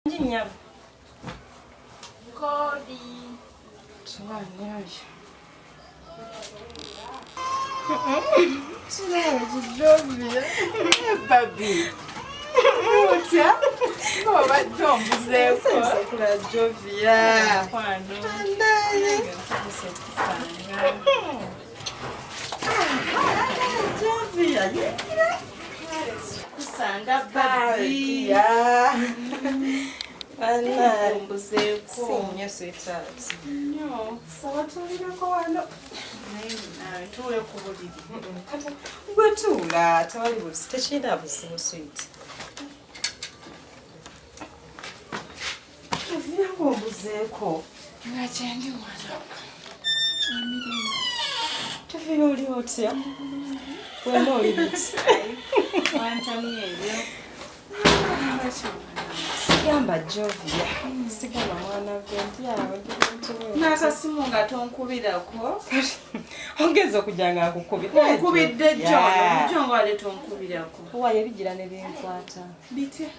Nyam. Kodi. Twanyaje. Jovia. Baby. Utia. Baba dombuzeeko. Kula Jovia. Kwano. Ndani. Jovia. Kusanga baby. Ana dombuzeeko. Sinye sweetheart. No. Sawa tulirako wano. Nawe tuule ku buliri. Gwe tuula tewali busi tekirina busimu sweet. Oviako ombuzeeko. Nga kyendi mwana. Emirimu. Tuvira oli otya? Wena oli buti. Wantamye ebyo. Sigamba Jovia. Sigamba mwana gwe yawe n'akasimu nga tonkubirako. Ongeza okujja nga akukubira. Onkubidde John nga wale tonkubirako. Waye bigira ne binkwata. Bitya?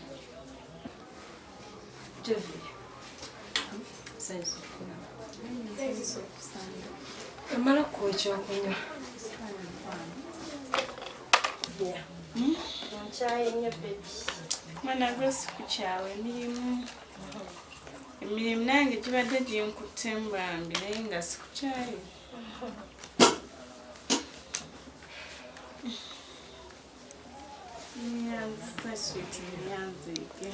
Jovia. Saizi okuna. Amala ko ekyokunywa. Yeah. Nchaye nnyo baby. Mwana gwe sikukyawe emirimu nange kibadde ginkutte mbambi naye nga sikukyayo. Nyanza sweet nyanzike.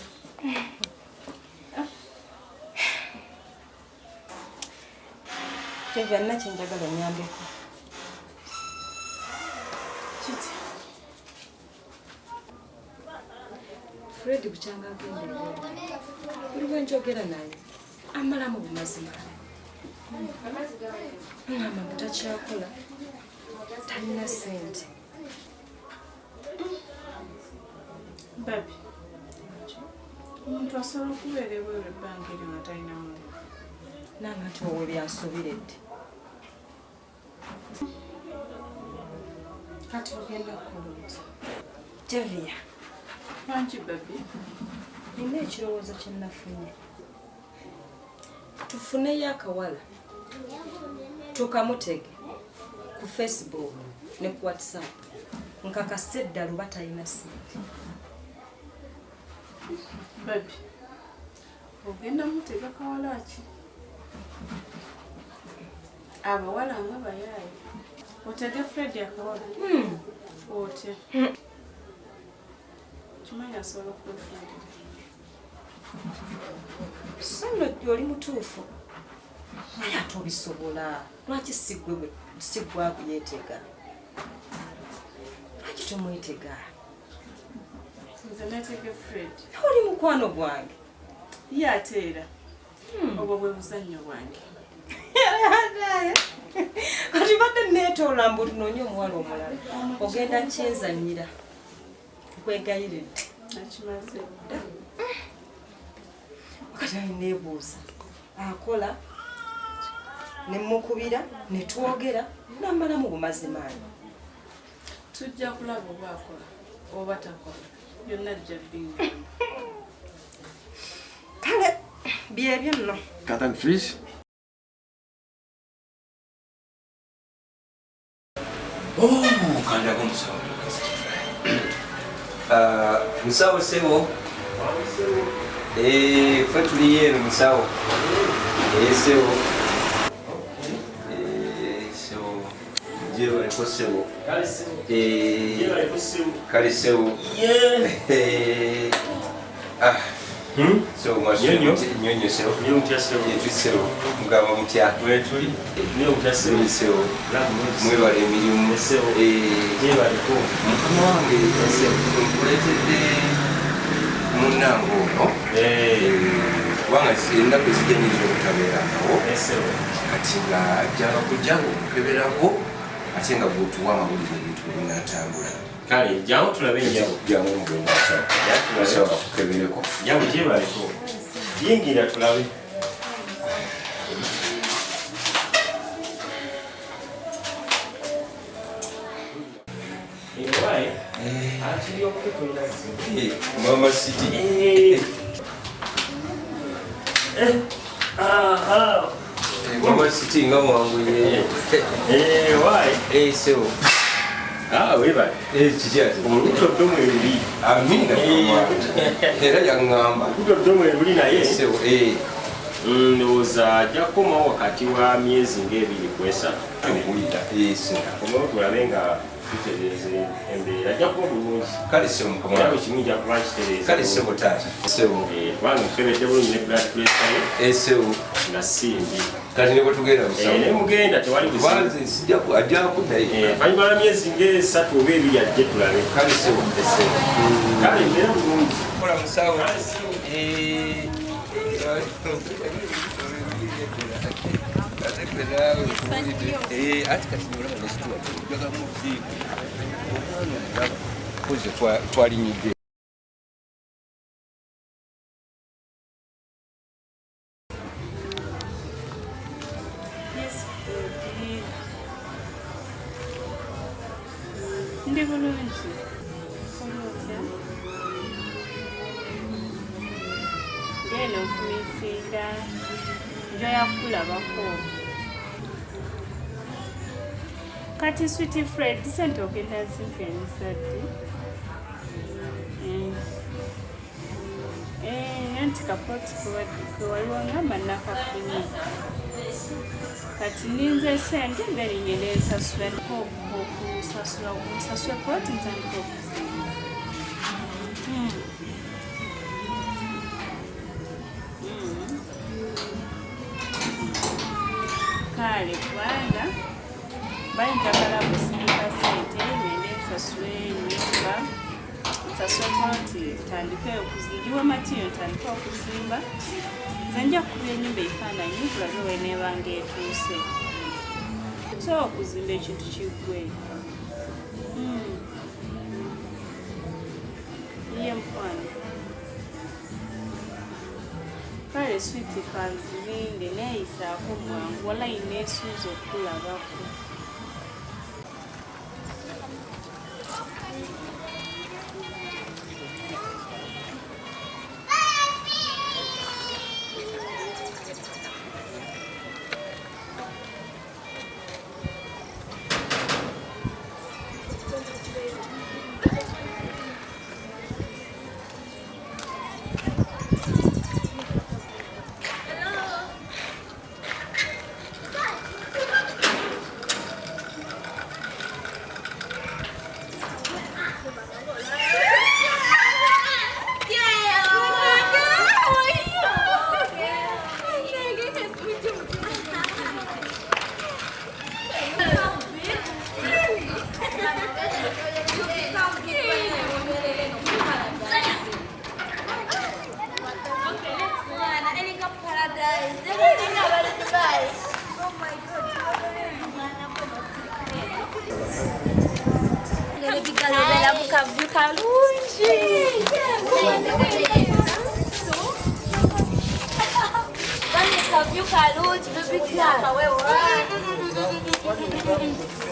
Kevya naki njagala nyambeko. Kiti. Fred bukyanga agende. Buli bwe njogera naye amalamu bumazima. Ngamba mutakyakola. Talina ssente. Baby. Omuntu asobola okubeera ebweru ebbanga eryo nga talina mulimu. Nange ati wowe byansubiredde. Kati ogenda kukolooza. Jovia. Manchi baby. Nina ekirowoozo kye nafunye. Tufuneyo akawala. Tukamutege ku Facebook ne ku WhatsApp. Nkakase ddala oba talina ssente. Baby. Ogenda mutega kawala ki? Abawala nga bayaayi. Otege Fred akawala. Otya. Kimanya asobola okwefunira. Sano oli mutuufu. Naye ate obisobola. Lwaki siggwe akuyeetega? Lwaki tomwetega? Nze neetege Fred. Oli mukwano gwange. Ye ate era. Obwo bwe buzannyo bwange. Kati badde neetoola mbu tunoonye omuwala omulala. Ogenda nkyenzannyira. Nkwegayiridde. Nakimaze dda. Kati ayi neebuuza. Akola ne mukubira ne twogera n'amalamu bumazimaanyi. Tujja kulaba oba akola oba takola. Byonna jja bingi. Kale byebyo nno. Katan fish. Kanda kumusawo. Musawo sebo. Fwe tuli yeno musawo. Sebo. Sebo. Jero aliko sebo. Kale sebo. Jero aliko sebo. Kale sebo. So much. Nyonyo sebo. Nyonyo mutya sebo. Yetu sebo. Mugamba mutya. Wetuli. Nyonyo mutya sebo. Sebo. Mwebale emirimu. Sebo. Jero aliko. Mukama wange sebo. Nkuletedde munango ono. Kubanga ennaku ezigenyirira obutabeerangawo. Kati nga ajjanga kujjawo okukeberako ate nga bw'otuwa amawulire ebintu ebinatambula. Kale jjawo tulabe enjabo. Jjawo mugenda musawo akukebereko. Jjawo gyebaliko. Yingira tulabe. Mama City. Mama sitinga mwangu ye. Why? So. Weba. Chichati. Umuto domo yuli. Amina. Era yangamba. Umuto domo yuli na ye. So Ndoza jakoma wakati wa miezi ng'ebiri kwesa. Yes. Komo tulabenga tutereze embera jakoma bulungi. Kale sio mukama. Yawe kiminja kulunch tereze. Kale sio butata. So bwana twebete bulungi ne blood pressure. So na simbi. Kati ne kutugenda musawo. Ne mugenda tewali kusimba. Kwanza sija ku ajja kudai. Fanyuma miezi ng'esatu oba ebiri ajje tulabe. Kale sio butata. Kale mbera bulungi. Kola musawo. Ati kati nolaba nesituwa joga muziiku omwana omulaba koze twalinyidde. Ndi bulungi. Ngeno kumisinga njoya kulabako. Kati sweetie Fred sente ogenda zinkenisadi. Anti kapoti waliwo ngamba nakafunye. Kati ninze sente mbere nyende nsasula okusasula poti ntandika okuziba. Kale kubanga bayinjagala kusimika sente ngende nsasule ennyumba nsasule poti tandike okuzingiwa matiyo tandike okuzimba. Nze nja kukuba ennyumba efaananyi tulabe weeneebanga etuuse. So okuzimba ekintu kiggwe. Ye mukwano. Kale switi kanzibinde neeyisaako mwangu wala yineesuuza okukulabako.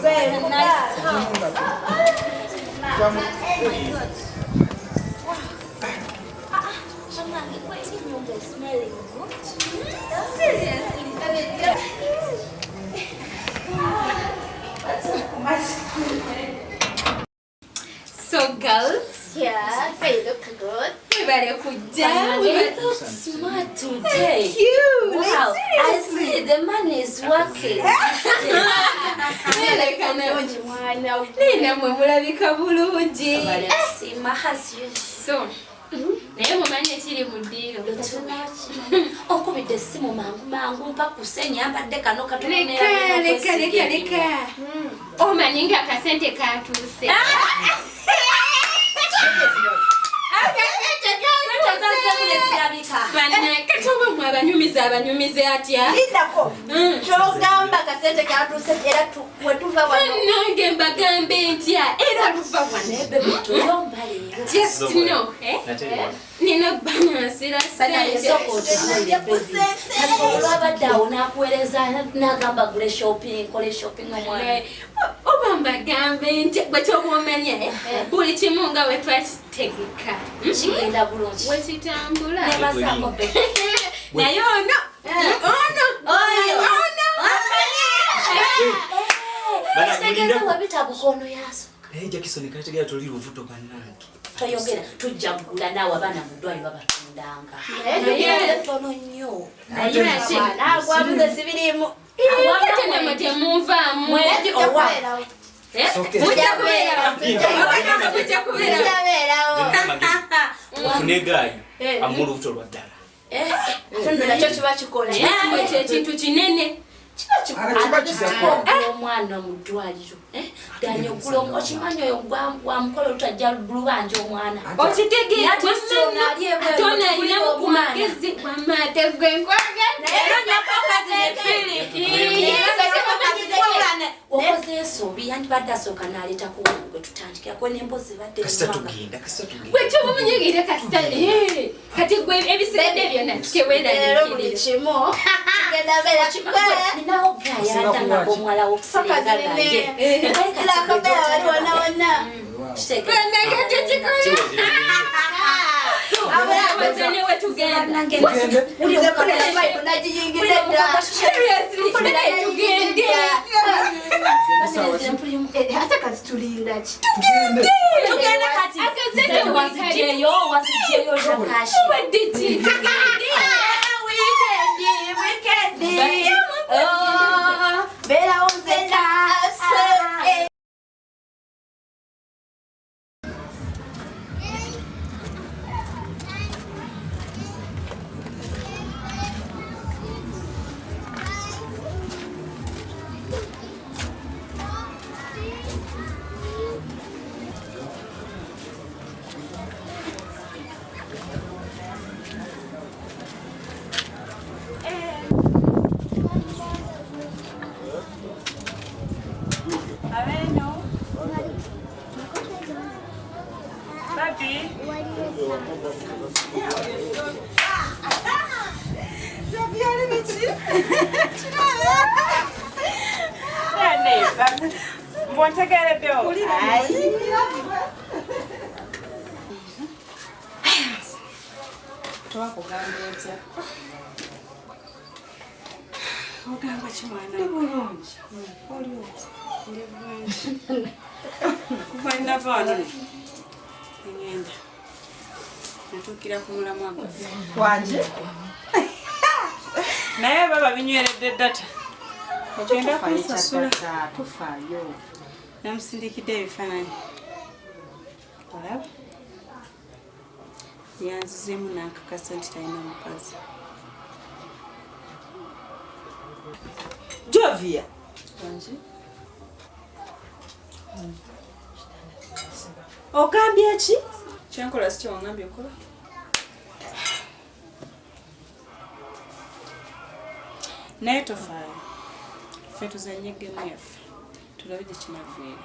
Very nice house. Smelling good. So girls, yeah, they look good. We better put down. We look smart today. Thank you. Wow, I see the man is working. Nina mwemulabika bulungi. So, naye mumanyi ekiri mu ddiiro. Okubidde essimu mangu mpa kusenya mbadde kano Leka. Omanyi nga akasente katuuse. Kati oba mwe abanyumize atya? Kyogamba kasente katuuse era wetuva wano. Nange mbagambe ntya era tuva wano. Just know, nina banansira sente. Olwabadde awo nakuweereza nagamba gule shopping omwana. Oba mbagambe ntya gwe kyobwomanya buli kimu nga we twakitegeka. Kigenda bulungi. Wekitambula. naye ono Segeza wabita bukono yaso. Jackson kategera toli luvuto bannange. Toyogera tujja kugula nawe abaana mu ddwaliro babatundanga. Naye tono nnyo. Naye agwabuze sibirimu. Wabitene mute munvaamu. Mwezi owa. Mujja kubeerawo. Funegayo amulu luvuto lwa ddala. Nakyo kiba kikola. Ekyo ekintu kinene. Omwana mu ddwaliro danya okula okimanyi oyo gwa mukolo lutajja lubanja omwana okitegeera atona alinamu ku magezi wamate gwenkwaga okoze ensobi yandibadde asooka n'aleeta kuwagwe tutandikirako n'embozi badde gwekyo bumunyigire kasita kati gwe ebiseera byonna teweeralikimu ninawo gayatanga omwala wokusiringa nange Ogamba kimwana kuvaina vano ngenda natukira ku mulamu agozi wanje naye baba binyweredde data ogenda kusasula tufayo namusindikidde ebifaananyi olaba yanzizeemu n'ankakasa nti talina mukazi Jovia. Ogambye ki? Kyankola si kyewangambye okola? Naye tofaayo. Ffe tuzanye gemu yaffe. Tulabe gye kinagwera.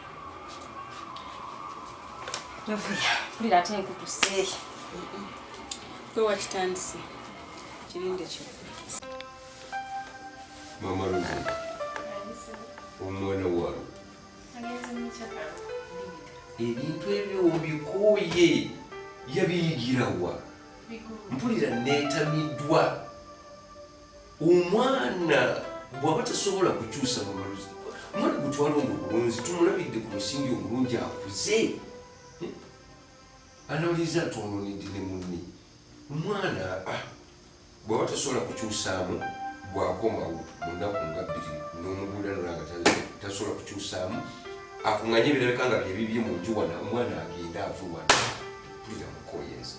Jovia, mpulira ate nkutuse. Gwe wakitandise. Kirinde kyo. Mama Rosie, omwana wawe ebintu ebyo obikooye yabiyigirawa mpulira neetamiddwa omwana bw'aba tasobola kukyusa Mama Rosie omwana gutwala obulunzi tumulabidde ku musingi omulungi akuze anawuliza atwononedde ne munne omwana bw'aba tasobola kukyusaamu bwakomawo mu nnaku nga bbiri n'omugula nolanga tasobola kukyusaamu akuŋŋanye ebirabika nga byebibye mu nju wana omwana agenda avuwana pulira mukoyenza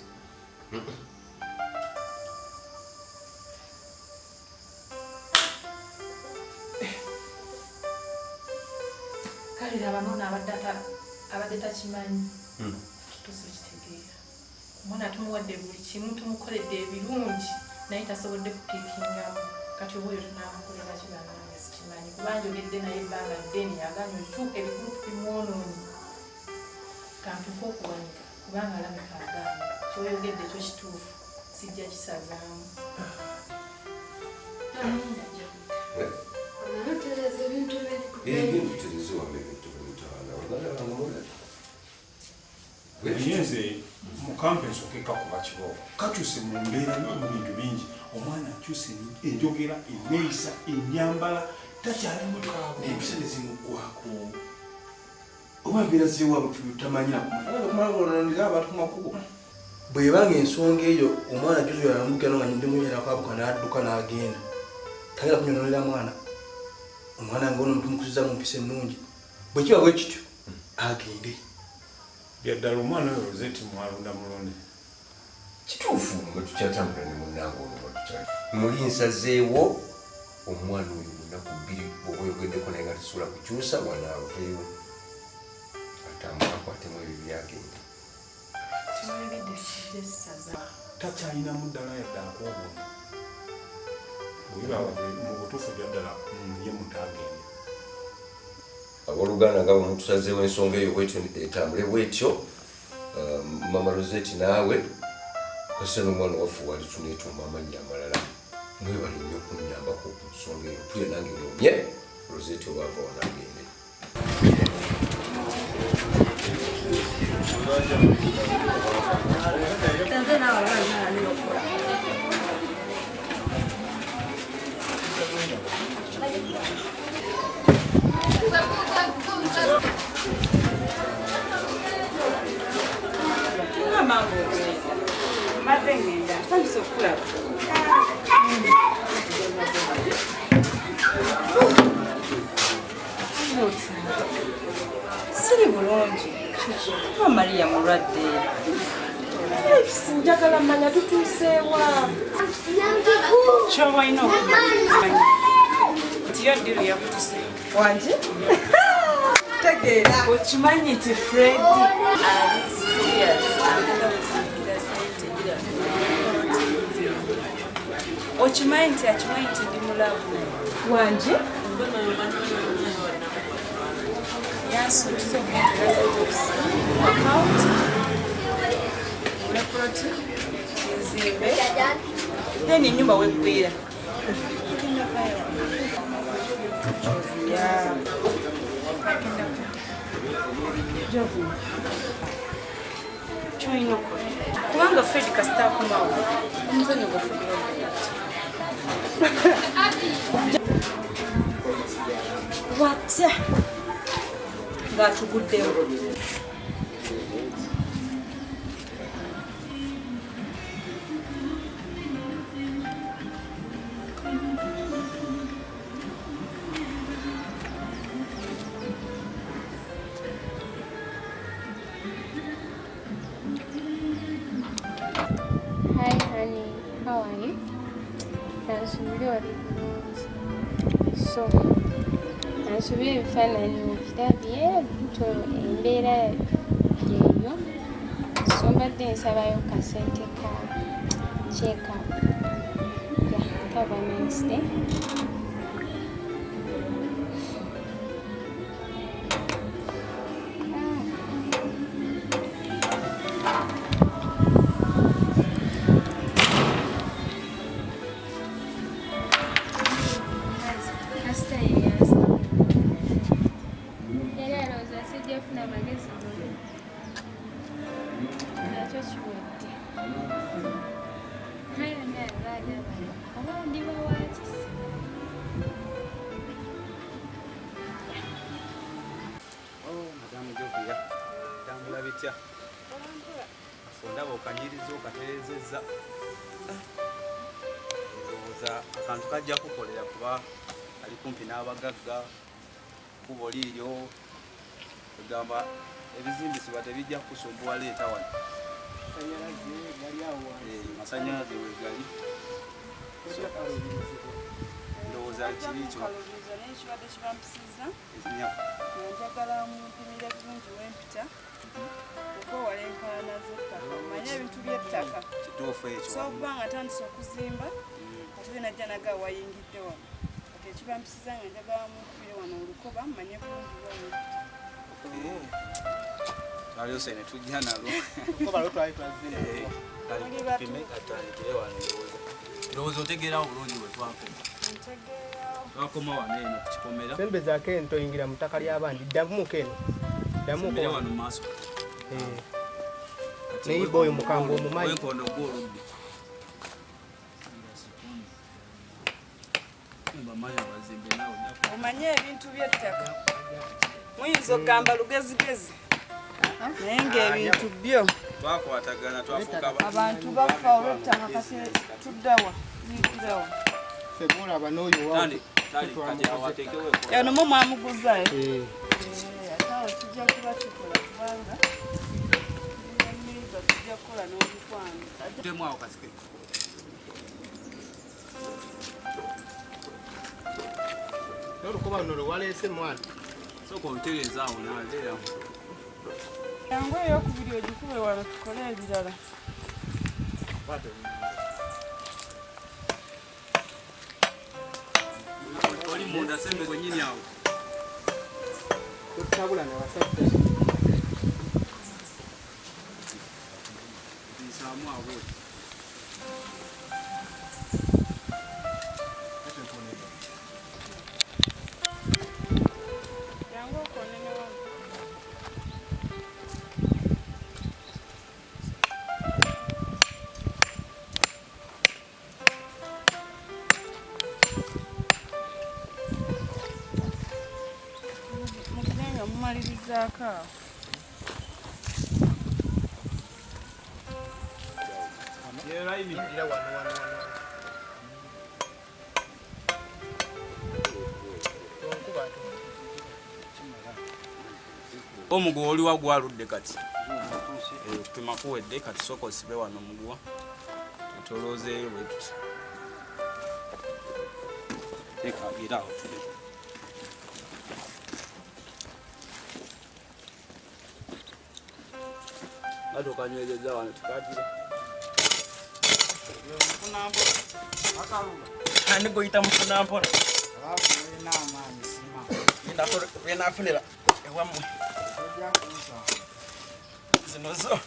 kale laba nono abadde takimanyi tusikitegeera omwana tumuwadde buli kimu tumukoledde ebirungi naye tasobodde kupiikingamu kati oba oyo tunaamukolera kibanange sikimanyi kuba njogedde naye ebbanga ddene yaganya okyuka ebikulupu bimwonoonyi kampuka okuwanika kubanga alabika agamba kyoyogedde kyo kituufu sijja kisazaamu ebintutereze wame ebintu bemutaala wagala bangamulala Yenze mukampe nsokeka kuba kiboko kakyuse mu mbeera mu bintu bingi omwana akyuse enjogera enneeyisa ennyambala takyali mukaago empisa ne zimuggwako oba mbeera ziwaabwe tamanyira kumalonandira abantu ku makubo bwebanga ensonga eyo omwana juzo yalamukira nga nyindimuyerakabuka n'adduka n'agenda tagenda kunyonolera mwana omwana nga ono mutumukuziza mu mpisa ennungi bwe kiba bwe kityo agende byaddala omwana oyo rozeti mwalonda mulonde kituufu nga tukyatambula ne munnange ono batukyali muli nsazeewo omwana oyo munaku bbiri bwoba oyogeddeko naye nga tesobola kukyusa wanaaveewo atambula akwatemu ebyo byagenda takyalinamu ddala yadde akoobona mu butuufu byaddala ye mutagende abooluganda nga bwemutusazeewo ensonga eyo bwetyo etambule bwetyo mama roseti naawe kase n'omwana waffe wali tuneetuuma amannya amalala mwebale nnyo okunnyambako ku nsonga eyo tuye nange nomye roseti obaava wanagende siri bulungi Maria mulwadde njagala manya tutuuseewa kyoba olina okumanya nti yo ddiru yakutuse wanje tegeera okimanyi nti Fred ali serious okimanyi nti akimanyi nti ndi mulavu wanje yansubisa account reporti nzimbe then enyumba weggwera Jovi kyoyina kubanga Fred kasita akumawo omuzanyo gwafugira watya ng'atuguddewo Hi honey, how are you? So nansubira ebifaananyi mu kirabye buto embeera yeeyo so mbadde nsabayo kasente ka check-up. Yeah, have a nice day. Ndaba okanyiriza okatereezezza ndowooza akantu kajja kukolera kuba ali kumpi n'abagagga kubo liiryo egamba ebizimbisibwa tebijja kusumbuwa leeta wano masanyalaze wegali ndowooza kiri kyo n'ekibadde kibampisiza njagala mumpimire bulungi wempita okwewala enkaayana z'ettaka omanye ebintu by'ettaka kituufu ekyo so okubanga atandise okuzimba ate najja naga wayingidde wano kati ekibampisiza nga njagala mumpimire wano olukoba mmanye bulungi wempita twaliyose ne tujja nalo ndowooza otegeerawo bulungi we twakoma wano eno kukikomera sembe zaako eno toyingira mu ttaka ly'abandi ddamuko eno ddamuko wano mu maaso neyiba oyo mukambwe omumanyi wenkondo gw'oludde omanye ebintu by'ettaka muyinza okugamba lugezigezi naye ng'ebintu byo abantu bafa olw'ettaka kati tuddawa yitirawa mulaba n'oyo eno mu mwamuguza ate awo kijja kuba kikola kubanga tujja kukola n'omukwano n'olukoba luno lwe waleese mwana sooka obutereeza awo naaleera yangu ey'okubiri ogikube wano tukole ebirala oli munda sembe kwenyini awo totabula nawasajja nsaamu awo yangu okonene wano mukubenga mumalirizaako awo omuguwa oliwa gwaludde kati okupima kuwedde kati sooka osibe wano omuguwa tutoloozeeyo bwe tuti era awo atokanywereza wano tukatire ani goyita mufunampola lwenafunira ewammwe zino zo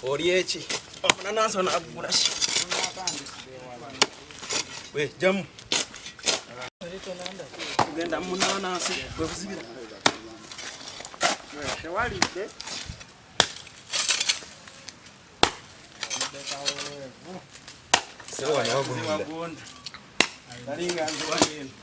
oli eki omunanansi onagugula ki we jamu tugenda munanansi webuzibira tewalidde sewagonda alinga nziwagenda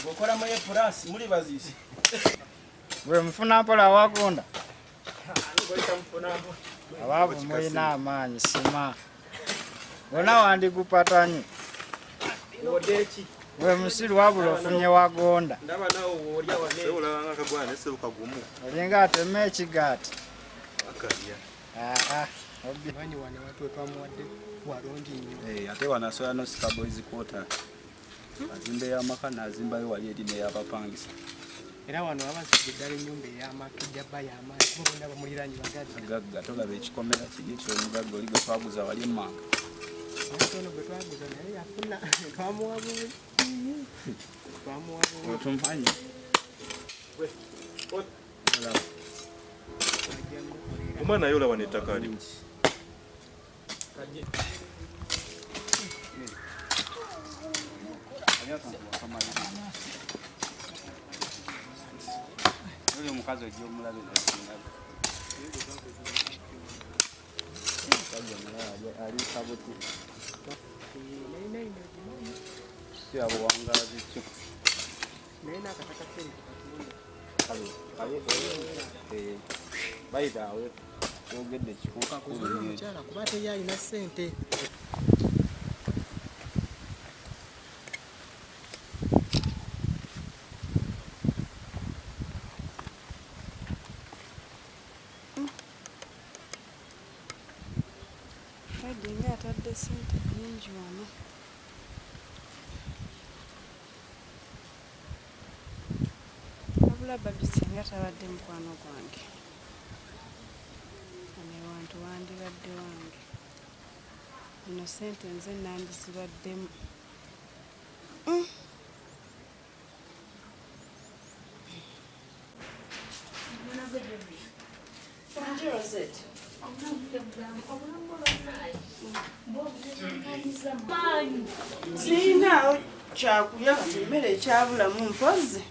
gokola moye purasi muli bazisi gwe mufunampola awagonda abaavu mulina amaanyi sima gona wandigupatanye gwe musiru wabula ofunye wagonda olinga atema ekigaati ate wanasoya nosika boys quarter azimba ey'amaka n'azimbayo wali eri n'eyabapangisa era wano abazidde ddala ennyumba ey'amaka ejjabba y'amaanyi mubona bamuliraanyi bagagga tolaba ekikomera kiri ekyomugagga oli gwe twaguza wali emmanga ono gwe twaguza naye yafuna twamuwa bubi otumanyi omwana naye olaba nettaka ali oli omukazi ojja omulabe ali kabuti kyabuwangazi kyo naye nakataka keri bayita awe yogedde kikuukamukyala kuba teyo alina ssente nga atadde ssente nnyingi wano wabula babbi singa tabadde mukwano gwange anewantu wandibadde wange zino ssente nze nandizibaddemu Bonjour, Rosette. Sina kyakulya kati mmere ekyabulamu mpozi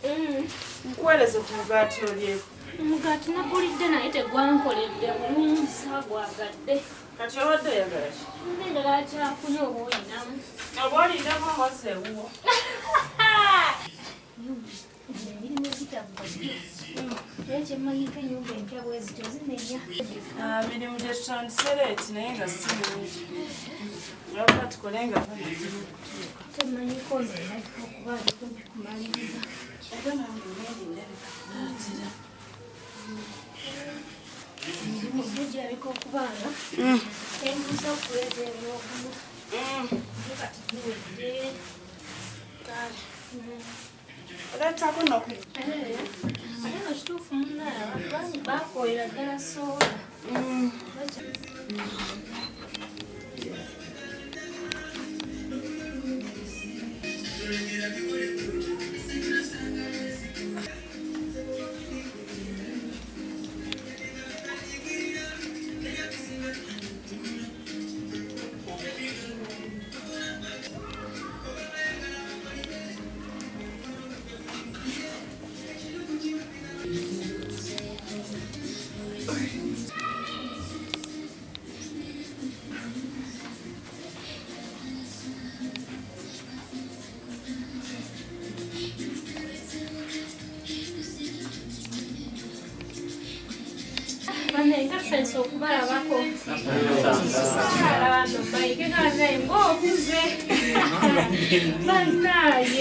nkuweereze ku mugaati olyeko. Omugaati nagulidde naye tegwankoledde bulungi saagwagadde. Kati obadde oyagala ki? Ndendala akyakunywa oba olinamu. Oba olinamu amazzi ewuwo. Emirimu gitabugadde. Naye kyemmanyiko ennyumba empya bwezityo zinenya. Mirimu gye tutandise leeti naye nga si mingi. Olabula tukole nga kutuuka. Temmanyiko nzena okuba ali kumpi kumaliriza. Era nange nendi ndabika kumaliriza. Emirimu gyo gyabika okuba nga enguza okuleeta ebyokunywa. Kati giwedde. Kale. Oleetako noku. Ate nga kituufu munnaye abantu baakooyera ddala sooda. Interfense okubalabako. Abantu bayike naye ng'okuze. Bannaye.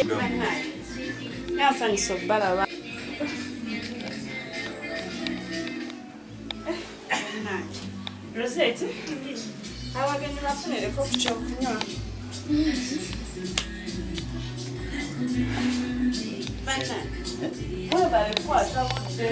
Yansanyusa okubalaba. Rosette, abagenyi bafunireko ku kyokunywa. Bannaye. Mwebale kukwata budde.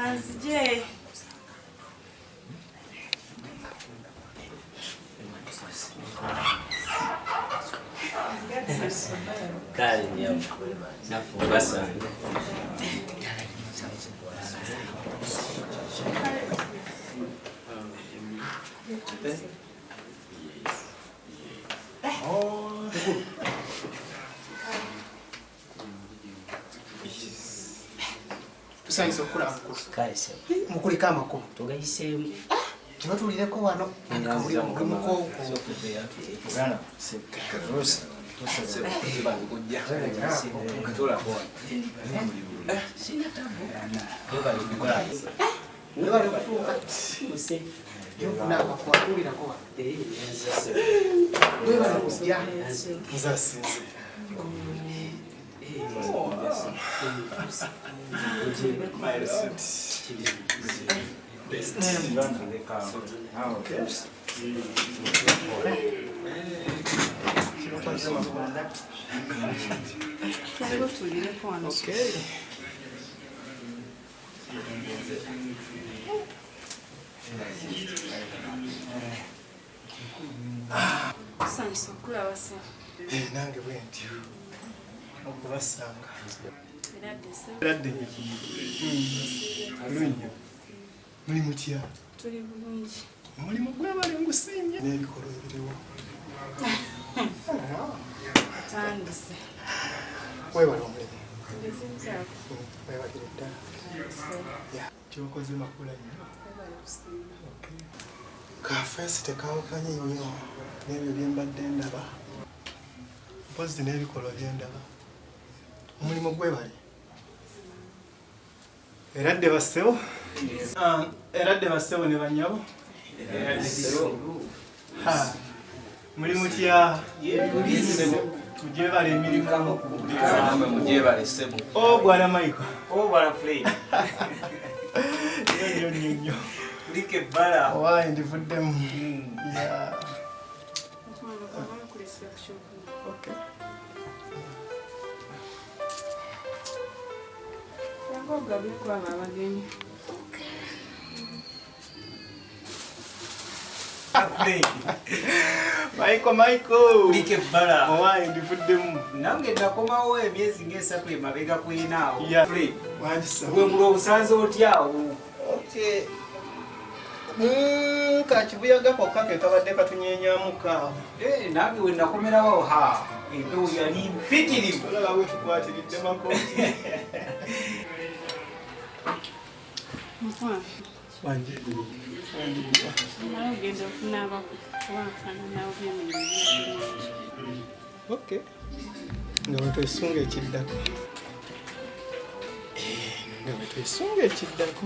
Azije. Kali ndio nafunga sana. Tusanyusa okukulaba mukulu. Kaise. Mukulika amakulu. Tugayiseemu. Kino tulireko wano. Mulimuko. Ugana. Karusa. Sanso kulaba se. Nange bwentyo. Okubasanga. Eradde. Alunyo. Muli mutya? Tuli bulungi. Mulimu gwebale ngusiimye. N'ebikolo ebiriwo. Tandise. Webale omulimu. Ndezinzaako. Webagire ddala. Kyokoze makula nnyo. Kafeesi tekawukanye nnyo n'ebyo bye mbadde ndaba. Mpozi n'ebikolwa bye ndaba. Omulimu gwebale. Eradde bassewo? Eradde bassewo ne bannyabo? Muli mutya? Mugyebale emirimu. Mugyebale ssebo. Bwana Michael. Bwana Fred. Nnyo. Like bala. Why ndivuddemu? Okay. Yango gabi kwa abagenyi. Michael. Like bala. Owaye ndifuddemu. Nange nakomawo emyezi ng'esatu emabega kwinaawo. Yeah. Fred. Wandisa. Gwe mulo obusanze otyawo. Okay. Kakibuyaga kokka ke kabadde katunyenyaamuka. Nange we nakomerawo ha. Empewo yali mpitirivu. Olaba bwe tukwatiridde makooti. Wanje. Nalogenda okunaaba kuwankana nawe byemirimu. Okay. Nga bwe twesunga ekiddako. Nga bwe twesunga ekiddako.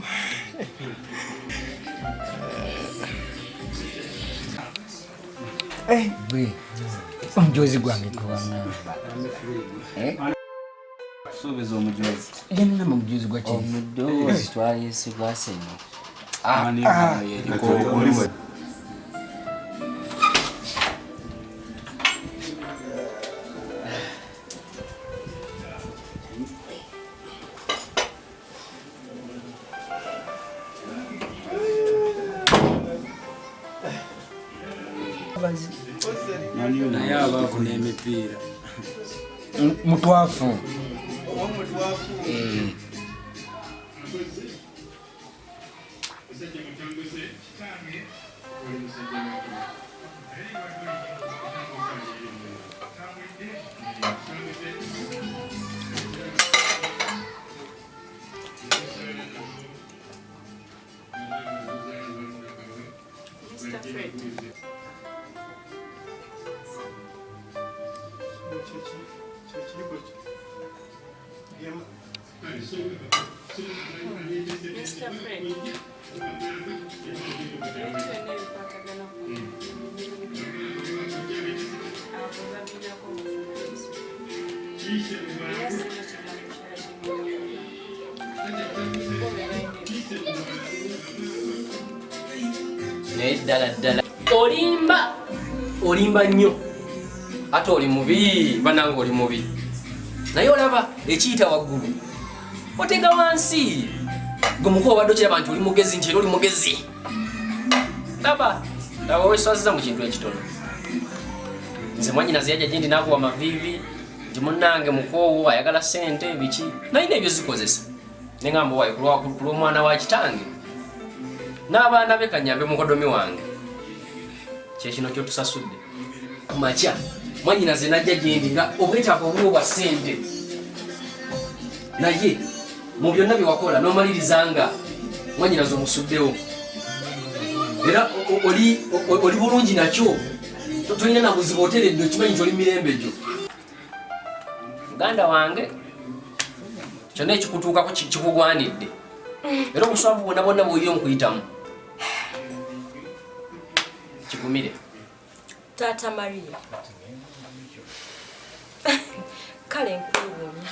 Bwe omujozi gwange gwewaŋŋamba. Suubiza omujozi. Yenna mu mujozi gwa kye. Omujozi twalese gwasenyo. Naye abaako n'emipiira. Mutwafu. Mr. Fred. Mr. Fred. Naye ddala olimba nnyo ate oli mubi banange oli mubi naye olaba ekiyita waggulu otega wansi gwe muko obadde okiraba nti oli mugezi nti era oli mugezi laba weswaziza mu kintu ekitono nze mwanyinaze yajja gyendi naakuwa amaviivi nti munnange mukoowo ayagala ssente biki nalina ebyo zikozesa neŋamba wayi kulw'omwana wa kitange n'abaana be kanyambe mukodomi wange kyekino kyotusasudde kumakya mwanyinaze najja gyendi nga obwetaavu obuliwo bwa ssente naye mu byonna bye wakola n'omaliriza nga mwanyinaze omusuddewo era oli bulungi nakyo tolina na buzibu oteredde okimanyi nti oli mirembe gyo muganda wange kyonna ekikutuukako kikugwanidde era obuswavu bwonna bwonna bw'oli omukuyitamu kikumire. Tata Maria. Kale nkubuunya.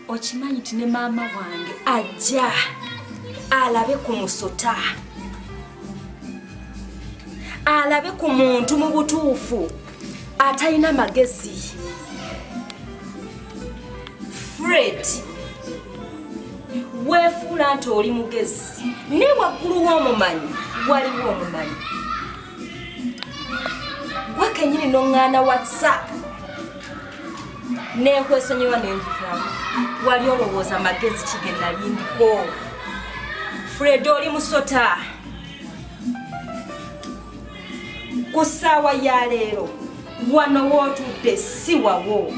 Okimanyi nti ne maama wange ajja alabe ku musota. Alabe ku muntu mu butuufu atalina magezi. Fred. Weefuula nti oli mugezi ne waggulu w'omumanyi waliwo omumanyi gwe kenyini n'oŋŋaana whatsapp n'enkwesonyiwa n'enjuvaamu wali olowooza magezi kige nali ndiko. Fred oli musota ku ssaawa ya leero wano wootudde si wawo.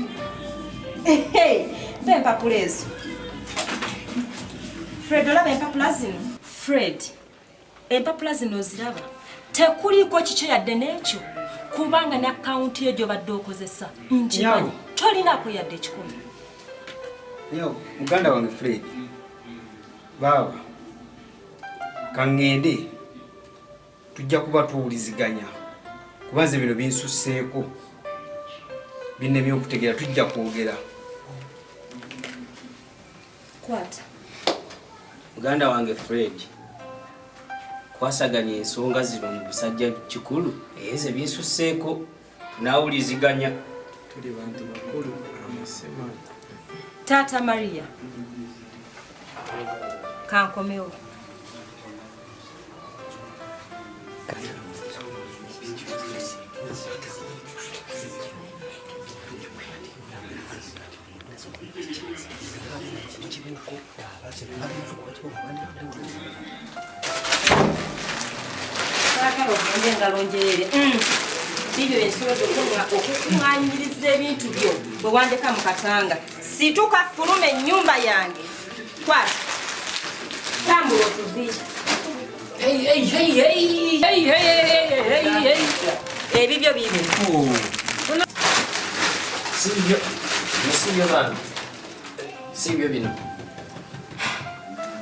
Empapula ezo Fred olaba empapula zino? Fred, empapula zino oziraba? Tekuliiko kikyo yadde n'ekyo kubanga ne akawunti egyo badde okozesa nkimanyi tolinaako yadde ekikumi. Yo, muganda wange Fred, baaba kaŋŋende tujja kuba tuwuliziganya kuba nze bino binsusseeko binnemye okutegeera tujja kwogera. Kwata. Muganda wange Fred, kwasaganya ensonga zino mu busajja kikulu ezo binsusseeko tunaawuliziganya. Tuli bantu bakulu amasema. Tata Maria. Kankomewo. Ibyo ensozo okukuŋŋaanyiriza ebintu byo bwe wandeka mu katanga situka fulume ennyumba yange kwata tambula otuvi ebibyo bibi sibyo bino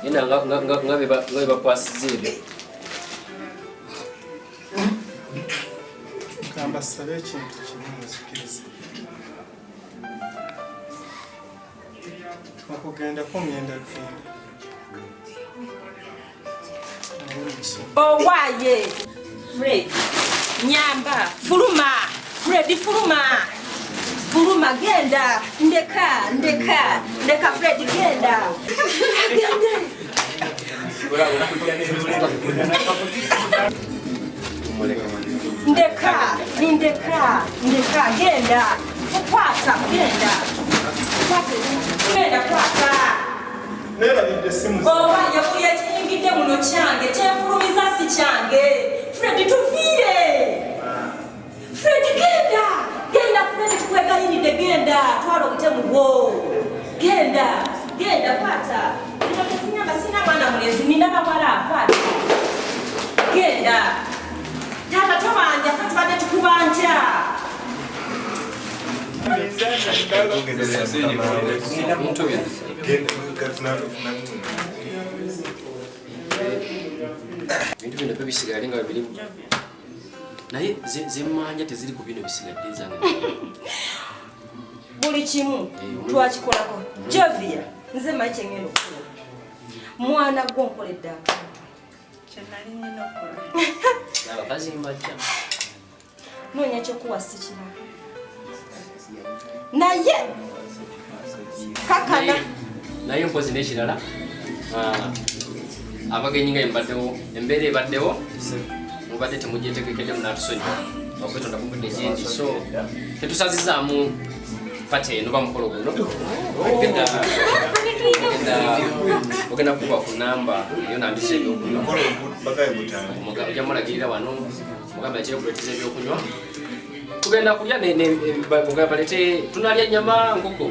yena nga bebakwasiza ebyo kamba sabe ekintu kimu muzikiriza okugendako ngenda genda owaye Fred nyamba fuluma Fred fuluma genda ndeka Fred genda ndeka genda kwata genda kwata oba yakuya kiyingidde muno kyange kyefulumiza si kyange Fred tuviire Fred genda Fred tukwegayiridde genda twala obutemu bwo genda kwata inotezinyamba sina mwana mulezi ninaba bwala kwata genda tata tobanja fe tubadde tukubanja bintu bino pe bisigadde nga birimu naye zemmanja teziri ku bino bisigadde zange buli kimu twakikolako Jovia nze mayi kyengenda okukola mwana gwo nkoledde kyenali nina okukola abakazi mbajja noonya kyokuwa sikira naye kakana naye mpozi n'ekirala abagenyi nga embaddewo embeera ebaddewo mubadde temugyetegekedde munatusonyi okwetonda kuvudde gyendi so tetusazizaamu pate eno bamukolo guno ogenda kuba ku namba eyo nandisa ebyokunywa ojja mulagirira wano mugamba ekirekuleeteza ebyokunywa tugenda kulya balete tunalya nyama nkoko